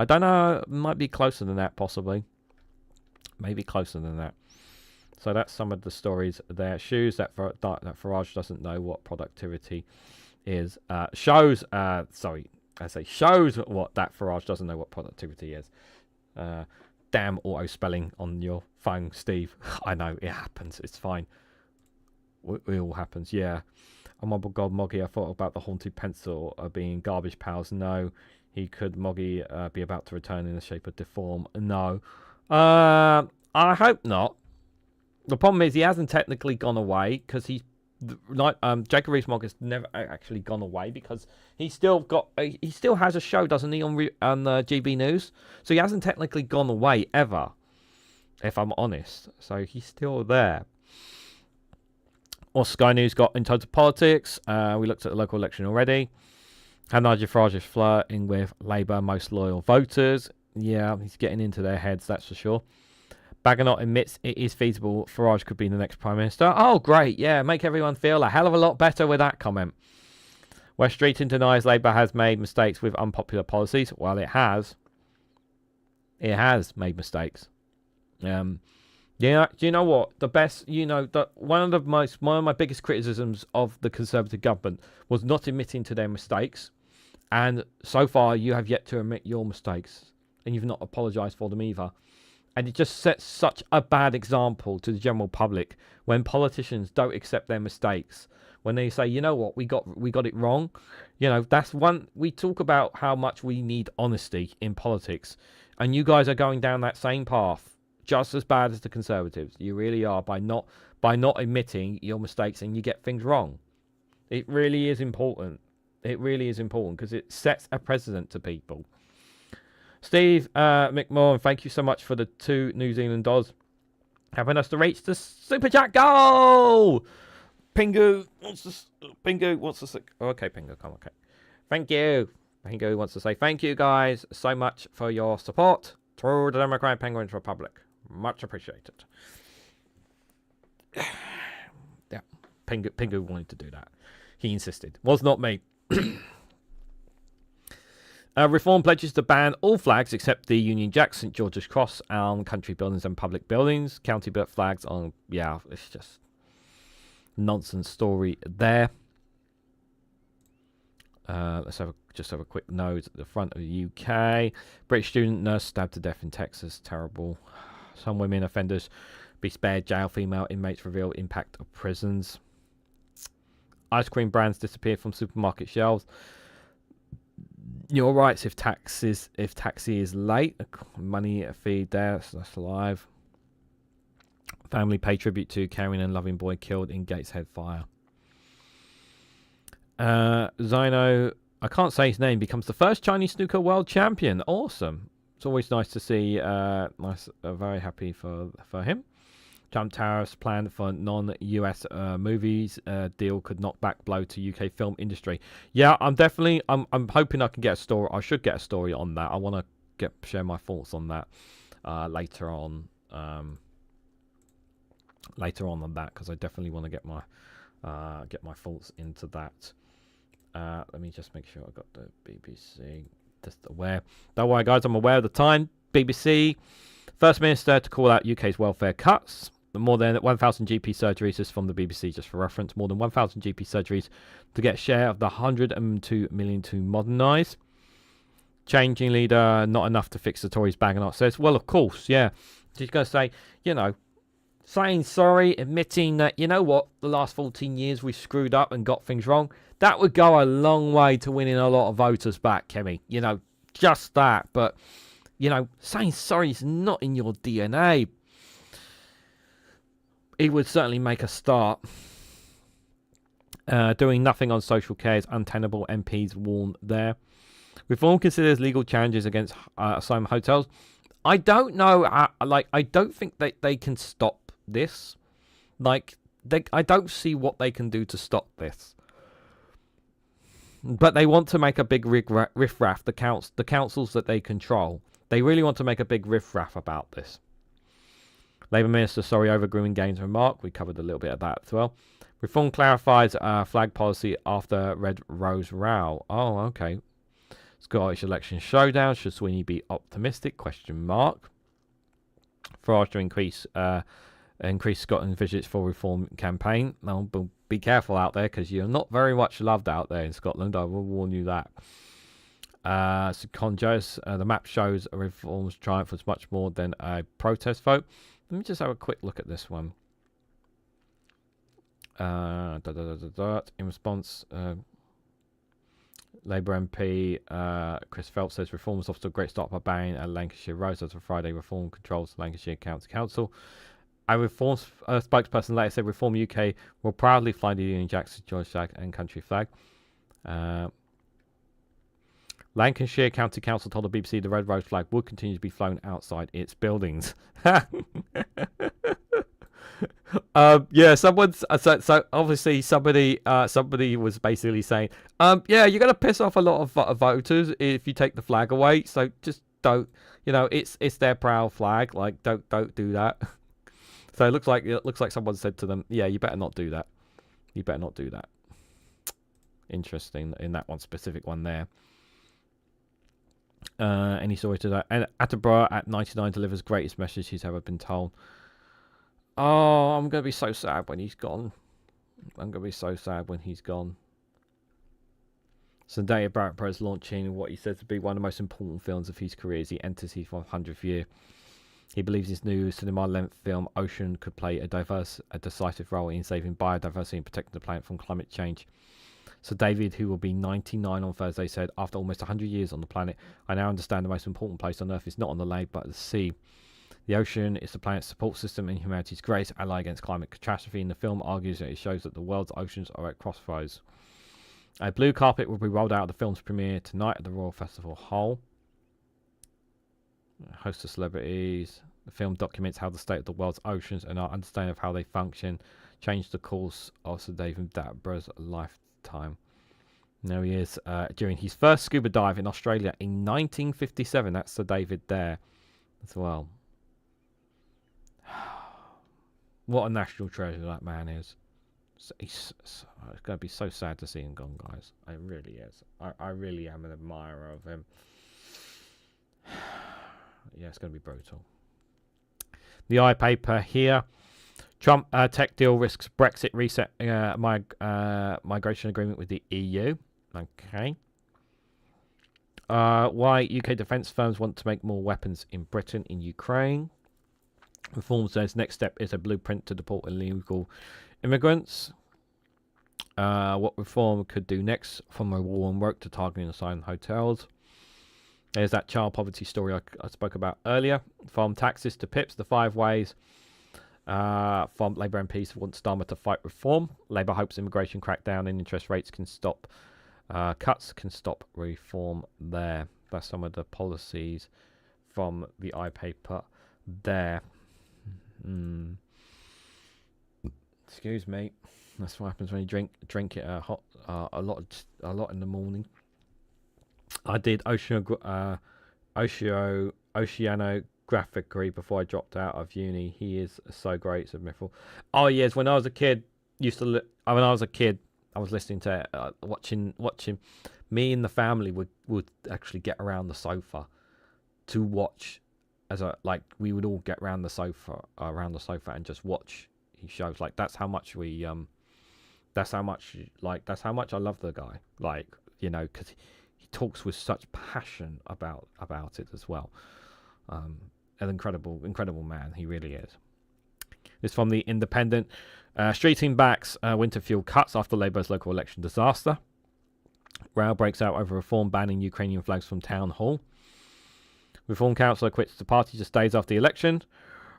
don't know. Might be closer than that, possibly. Maybe closer than that. So that's some of the stories there. Shows that Farage doesn't know what productivity is. Shows what that Farage doesn't know what productivity is. Damn auto spelling on your phone, Steve. I know, it happens. It's fine. It all happens, yeah. Oh my god, Moggy, I thought about the haunted pencil being garbage pals. No, he could, Moggy, be about to return in the shape of deform. No. I hope not. The problem is he hasn't technically gone away because he's Jacob Rees-Mogg has never actually gone away because he still has a show, doesn't he, on GB News? So he hasn't technically gone away ever, if I'm honest. So he's still there. Or Sky News got in terms of politics. We looked at the local election already. How Nigel Farage is flirting with Labour most loyal voters. Yeah, he's getting into their heads, that's for sure. Bagonot admits it is feasible Farage could be the next Prime Minister. Oh, great. Yeah, make everyone feel a hell of a lot better with that comment. West Streeton denies Labour has made mistakes with unpopular policies. Well, it has. It has made mistakes. Yeah, do you know what? One of my biggest criticisms of the Conservative government was not admitting to their mistakes. And so far, you have yet to admit your mistakes. And you've not apologised for them either. And it just sets such a bad example to the general public when politicians don't accept their mistakes. When they say, you know what, we got it wrong. You know, that's one. We talk about how much we need honesty in politics. And you guys are going down that same path, just as bad as the Conservatives. You really are, by not admitting your mistakes and you get things wrong. It really is important. It really is important because it sets a precedent to people. Steve McMahon, thank you so much for the 2 New Zealand dollars. Helping us to reach the Super Chat goal! Pingu wants to say, okay, Pingu, come, okay. Thank you. Pingu wants to say thank you guys so much for your support through the Democratic Penguins Republic. Much appreciated. Yeah, Pingu wanted to do that. He insisted. Was not me. Reform pledges to ban all flags except the Union Jack, St George's Cross, on country buildings and public buildings. County flags on, yeah, it's just nonsense story there. Let's just have a quick nose at the front of the UK. British student nurse stabbed to death in Texas. Terrible. Some women offenders be spared jail. Female inmates reveal impact of prisons. Ice cream brands disappear from supermarket shelves. Your rights if taxi is late. Money feed there. That's live. Family pay tribute to caring and loving boy killed in Gateshead fire. Zino, I can't say his name, becomes the first Chinese snooker world champion. Awesome. It's always nice to see. Very happy for him. Trump tariffs planned for non-US movies. Deal could knock back blow to UK film industry. Yeah, I'm hoping I can get a story. I should get a story on that. I want to share my thoughts on that later on. Later on that, because I definitely want to get my thoughts into that. Let me just make sure I got the BBC. Just aware. Don't worry, guys. I'm aware of the time. BBC. First Minister to call out UK's welfare cuts. More than 1,000 GP surgeries. This is from the BBC, just for reference. More than 1,000 GP surgeries to get a share of the 102 million to modernise. Changing leader, not enough to fix the Tories bagging up. Says, well, of course, yeah. She's going to say, saying sorry, admitting that, you know what, the last 14 years we screwed up and got things wrong. That would go a long way to winning a lot of voters back, Kemi. Just that. But, saying sorry is not in your DNA. It would certainly make a start. Doing nothing on social care is untenable, MPs warn there. Reform considers legal challenges against some hotels. I don't know. I don't think they can stop this. I don't see what they can do to stop this. But they want to make a big riffraff. The councils that they control. They really want to make a big riffraff about this. Labour Minister sorry over grooming gains remark. We covered a little bit of that as well. Reform clarifies flag policy after Red Rose row. Oh, okay. Scottish election showdown. Should Sweeney be optimistic? Question mark. Farage to increase Scotland visits for reform campaign. Now, be careful out there because you're not very much loved out there in Scotland. I will warn you that. The map shows a reform's triumph was much more than a protest vote. Let me just have a quick look at this one. In response, Labour MP Chris Phelps says reform was off to a great start by banning at Lancashire Roads as of Friday. Reform controls Lancashire County Council. A reform spokesperson later said Reform UK will proudly fly the Union Jack, George flag and country flag. Lancashire County Council told the BBC the Red Rose flag would continue to be flown outside its buildings. Yeah, someone's so obviously somebody was basically saying, yeah, you're gonna piss off a lot of voters if you take the flag away. So just don't, it's their proud flag. Like don't do that. So it looks like someone said to them, yeah, you better not do that. You better not do that. Interesting in that one specific one there. Any story to that? And Attenborough at 99 delivers greatest message he's ever been told. Oh, I'm going to be so sad when he's gone. I'm going to be so sad when he's gone. Zendaya Barrett is launching what he says to be one of the most important films of his career as he enters his 100th year. He believes his new cinema-length film, Ocean, could play a decisive role in saving biodiversity and protecting the planet from climate change. So David, who will be 99 on Thursday, said, after almost 100 years on the planet, I now understand the most important place on Earth is not on the land, but the sea. The ocean is the planet's support system and humanity's greatest ally against climate catastrophe. And the film argues that it shows that the world's oceans are at crossroads. A blue carpet will be rolled out at the film's premiere tonight at the Royal Festival Hall. A host of celebrities. The film documents how the state of the world's oceans and our understanding of how they function changed the course of Sir David Attenborough's lifetime. Now he is during his first scuba dive in Australia in 1957. That's Sir David there as well. What a national treasure that man is. It's going to be so sad to see him gone, guys. It really is. I really am an admirer of him. Yeah, it's going to be brutal. The I-paper here. Trump tech deal risks Brexit reset migration agreement with the EU. Okay. Why UK defence firms want to make more weapons in Britain in Ukraine. Reform says next step is a blueprint to deport illegal immigrants. What reform could do next, from a war on work to targeting assigned hotels. There's that child poverty story I spoke about earlier. From taxes to PIPs, the 5 ways from Labour MPs want Starmer to fight reform. Labour hopes immigration crackdown and interest rates can stop cuts can stop reform there. That's some of the policies from the I-paper there. Excuse me. That's what happens when you drink it hot a lot in the morning. I did oceanography before I dropped out of uni. He is so great, said Miffle. Oh yes, when I was a kid, when I was a kid, I was listening to watching. Me and the family would actually get around the sofa to watch. We would all get around the sofa and just watch his shows. Like that's how much that's how much I love the guy. Like, you know, because he talks with such passion about it as well. An incredible man. He really is. This from the Independent. Streeting backs winter fuel cuts after Labour's local election disaster. Row breaks out over reform banning Ukrainian flags from town hall. Reform councillor quits the party just days after the election.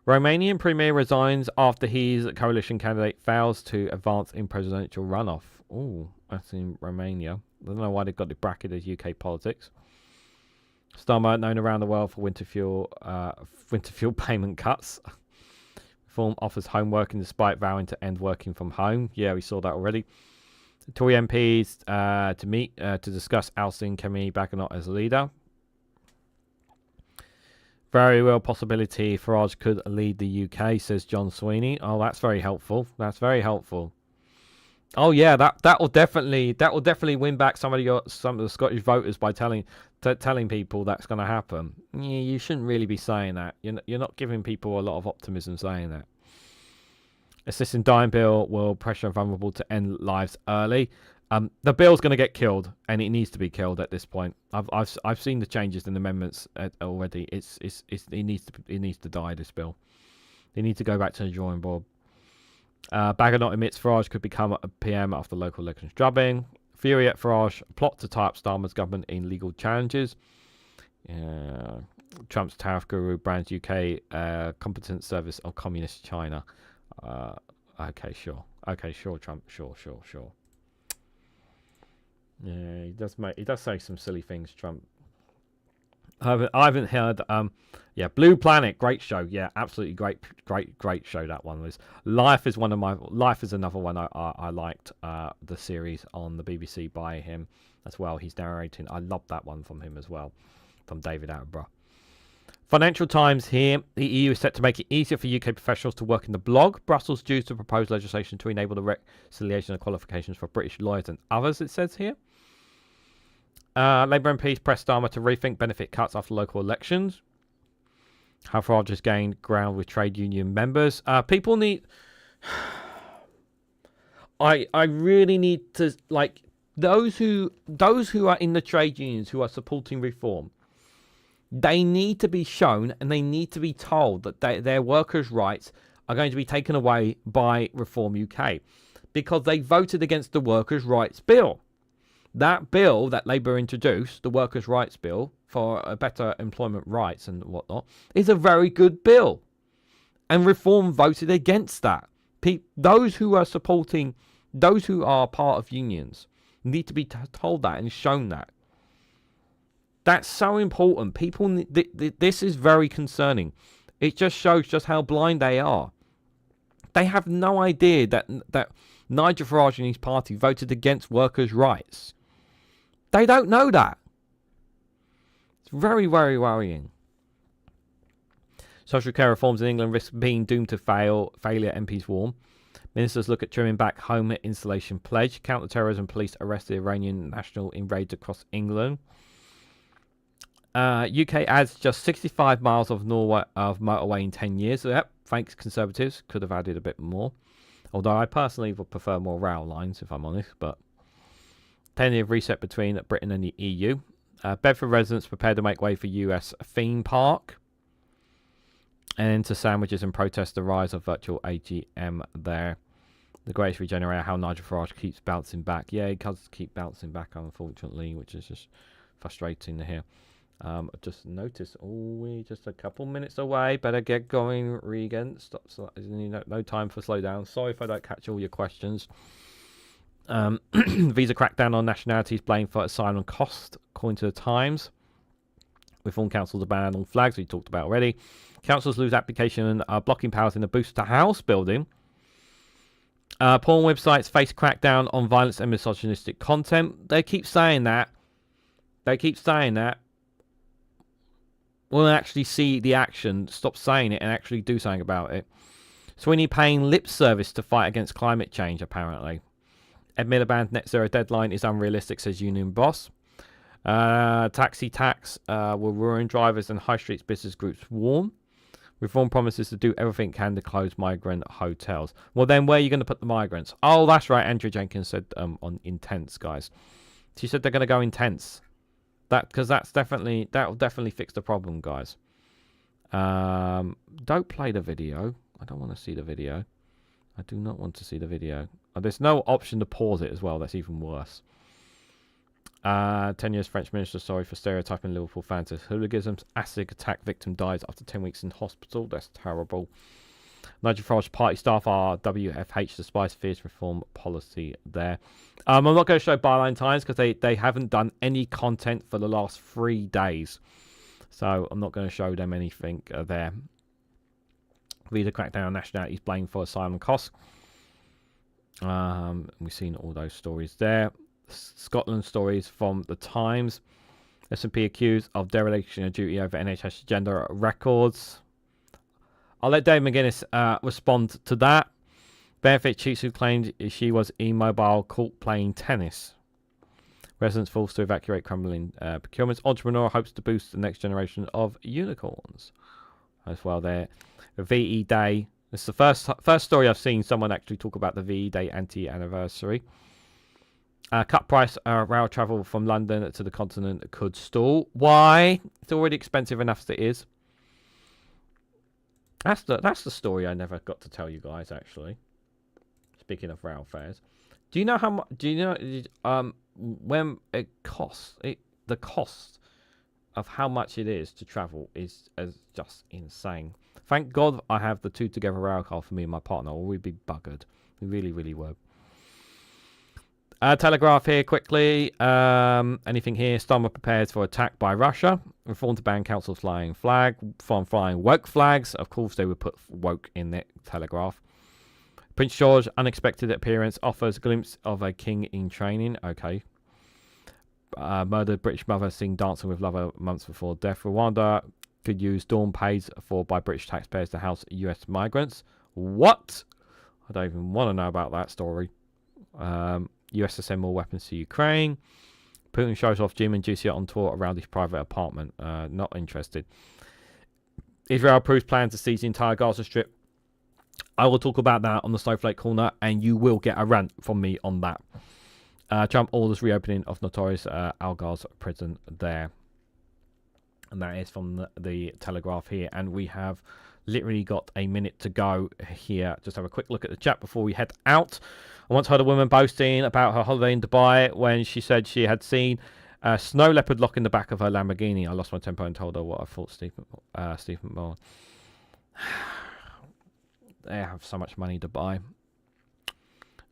Romanian premier resigns after his coalition candidate fails to advance in presidential runoff. Oh, that's in Romania. I don't know why they got it bracketed as UK politics. Starmer known around the world for winter fuel payment cuts. Reform offers home working despite vowing to end working from home. Yeah, we saw that already. Tory MPs to meet to discuss ousting Kemi Baganot as leader. Very real possibility Farage could lead the UK, says John Sweeney. Oh, that's very helpful. That's very helpful. Oh yeah, that will definitely win back some of the Scottish voters by telling people that's going to happen. Yeah, you shouldn't really be saying that. You're not giving people a lot of optimism saying that. Assisting dying bill will pressure vulnerable to end lives early. The bill's going to get killed, and it needs to be killed at this point. I've seen the changes in the amendments already. It needs to die. This bill. They need to go back to the drawing board. Baganot admits Farage could become a PM after local elections drubbing. Fury at Farage plot to tie up Starmer's government in legal challenges. Trump's tariff guru brands UK competence service of communist China. Okay, sure, Trump, sure. Yeah, he does say some silly things, Trump. I haven't heard. Blue Planet, great show. Yeah, absolutely great show. That one was. Life is another one I liked. The series on the BBC by him as well. He's narrating. I love that one from him as well, from David Attenborough. Financial Times here. The EU is set to make it easier for UK professionals to work in the blog. Brussels due to propose legislation to enable the reconciliation of qualifications for British lawyers and others, it says here. Labour MPs press Starmer to rethink benefit cuts after local elections. How Farage has gained ground with trade union members. People need... I really need to... like those who are in the trade unions who are supporting reform, they need to be shown and they need to be told that their workers' rights are going to be taken away by Reform UK because they voted against the Workers' Rights Bill. That bill that Labour introduced, the Workers' Rights Bill for better employment rights and whatnot, is a very good bill. And Reform voted against that. Those who are supporting, those who are part of unions, need to be told that and shown that. That's so important. People, this is very concerning. It just shows just how blind they are. They have no idea that Nigel Farage and his party voted against workers' rights. They don't know that. It's very, very worrying. Social care reforms in England risk being doomed to failure, MPs warn. Ministers look at trimming back home installation pledge. Counter-terrorism police arrested Iranian national in raids across England. UK adds just 65 miles of motorway in 10 years. Yep, thanks Conservatives. Could have added a bit more. Although I personally would prefer more rail lines, if I'm honest. But 10-year reset between Britain and the EU. Bedford residents prepare to make way for US theme park. And into sandwiches and protest the rise of virtual AGM there. The greatest regenerator, how Nigel Farage keeps bouncing back. Yeah, he does keep bouncing back, unfortunately, which is just frustrating to hear. I've just noticed, we're just a couple minutes away. Better get going, Regan. Stop. No time for slow down. Sorry if I don't catch all your questions. Visa crackdown on nationalities blamed for asylum cost, according to the Times. Reform councils ban on flags, we talked about already. Councils lose application and blocking powers in the Booster House building. Porn websites face crackdown on violence and misogynistic content. They keep saying that. We'll actually see the action. Stop saying it and actually do something about it. Sweeney paying lip service to fight against climate change, apparently. Ed Miliband's net zero deadline is unrealistic, says union boss. Taxi tax will ruin drivers and high streets business groups warn. Reform promises to do everything can to close migrant hotels. Well, then where are you going to put the migrants? Oh, that's right. Andrew Jenkins said on intense, guys. She said they're going to go intense. Because that'll definitely fix the problem, guys. Don't play the video. I don't want to see the video. I do not want to see the video. There's no option to pause it as well. That's even worse. 10 years French minister sorry for stereotyping Liverpool fans as hooligans. Acid attack victim dies after 10 weeks in hospital. That's terrible. Nigel Farage party staff are WFH despise fierce reform policy there. I'm not going to show Byline Times because they haven't done any content for the last 3 days. So I'm not going to show them anything there. Visa crackdown on nationalities blamed for asylum costs. We've seen all those stories there. Scotland stories from the Times. S&P accused of dereliction of duty over NHS gender records. I'll let Dave McGuinness respond to that. Benefit chiefs who claimed she was immobile caught playing tennis. Residents forced to evacuate crumbling procurements. Entrepreneur hopes to boost the next generation of unicorns. As well there. VE Day. This is the first story I've seen someone actually talk about the VE Day anti-anniversary. Cut price rail travel from London to the continent could stall. Why? It's already expensive enough as it is. That's the story I never got to tell you guys, actually. Speaking of rail fares, do you know how much? Do you know when it costs? The cost of how much it is to travel is just insane. Thank God I have the two together rail car for me and my partner, or we'd be buggered. We really, really were. Telegraph here quickly. Anything here? Starmer prepares for attack by Russia. Reform to ban council flying woke flags. Of course, they would put woke in the Telegraph. Prince George unexpected appearance offers glimpse of a king in training. Okay. Murdered British mother seen dancing with lover months before death. Rwanda could use dawn pays by British taxpayers to house US migrants. What? I don't even want to know about that story. US to send more weapons to Ukraine. Putin shows off Jim and Juicy on tour around his private apartment. Not interested. Israel approves plans to seize the entire Gaza Strip. I will talk about that on the Snowflake Corner, and you will get a rant from me on that. Trump orders reopening of notorious Al-Ghaz prison there. And that is from the Telegraph here. And we have literally got a minute to go here. Just have a quick look at the chat before we head out. I once heard a woman boasting about her holiday in Dubai when she said she had seen a snow leopard lock in the back of her Lamborghini. I lost my temper and told her what I thought, Stephen McMullen. They have so much money to buy.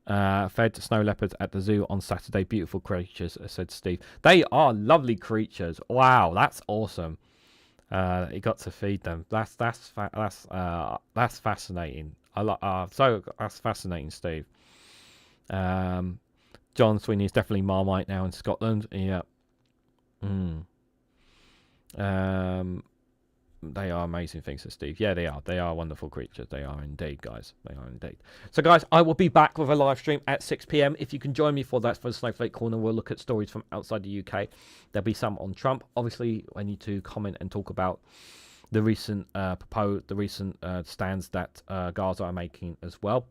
Fed snow leopards at the zoo on Saturday. Beautiful creatures, said Steve. They are lovely creatures. Wow, that's awesome. He got to feed them. That's fascinating. That's fascinating, Steve. John Sweeney is definitely Marmite now in Scotland. Yeah. Mm. They are amazing things, to Steve. Yeah, they are. They are wonderful creatures. They are indeed, guys. They are indeed. So, guys, I will be back with a live stream at 6 p.m. If you can join me for that, for the Snowflake Corner, we'll look at stories from outside the UK. There'll be some on Trump. Obviously, I need to comment and talk about the recent stands that Gaza are making as well.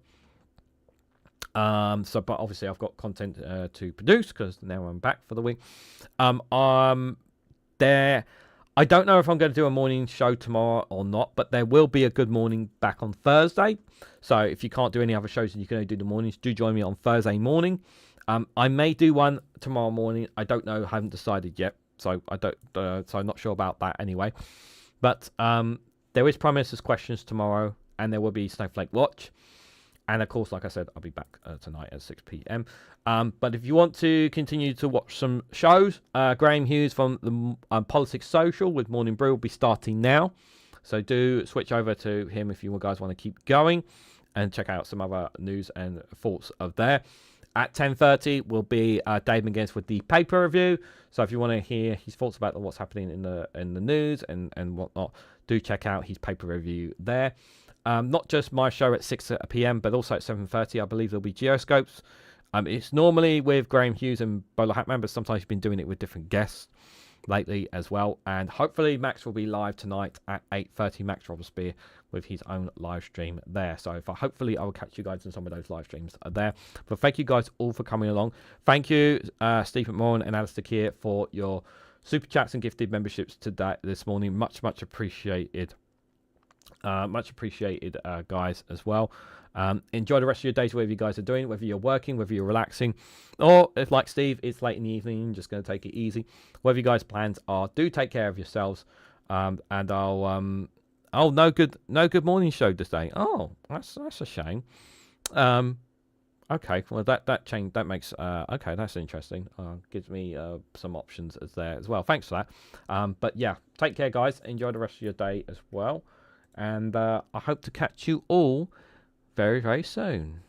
But obviously I've got content to produce because now I'm back for the week. I don't know if I'm going to do a morning show tomorrow or not, but there will be a Good Morning back on Thursday. So if you can't do any other shows and you can only do the mornings, do join me on Thursday morning. I may do one tomorrow morning. I don't know. I haven't decided yet. So so I'm not sure about that anyway. But there is Prime Minister's Questions tomorrow, and there will be Snowflake Watch. And of course, like I said, I'll be back tonight at 6 p.m. But if you want to continue to watch some shows, Graham Hughes from the Politics Social with Morning Brew will be starting now. So do switch over to him if you guys want to keep going and check out some other news and thoughts of there. At 10:30 will be Dave McGinnis with the paper review. So if you want to hear his thoughts about what's happening in the news and whatnot, do check out his paper review there. Not just my show at 6 p.m, but also at 7:30, I believe there'll be Geoscopes. It's normally with Graham Hughes and Bowler Hackman, but sometimes he's been doing it with different guests lately as well. And hopefully Max will be live tonight at 8:30, Max Robespierre, with his own live stream there. So hopefully I will catch you guys in some of those live streams there. But thank you guys all for coming along. Thank you, Steve McMorran and Alistair Keir, for your super chats and gifted memberships this morning. Much appreciated. Much appreciated, guys, as well. Enjoy the rest of your days, whatever you guys are doing, whether you're working, whether you're relaxing, or if, like Steve, it's late in the evening, you're just going to take it easy. Whatever you guys' plans are, do take care of yourselves. And I'll no good morning show today. Oh, that's a shame. Okay, well that change that makes okay, that's interesting. Gives me some options as there as well. Thanks for that. But yeah, take care, guys. Enjoy the rest of your day as well. And I hope to catch you all very, very soon.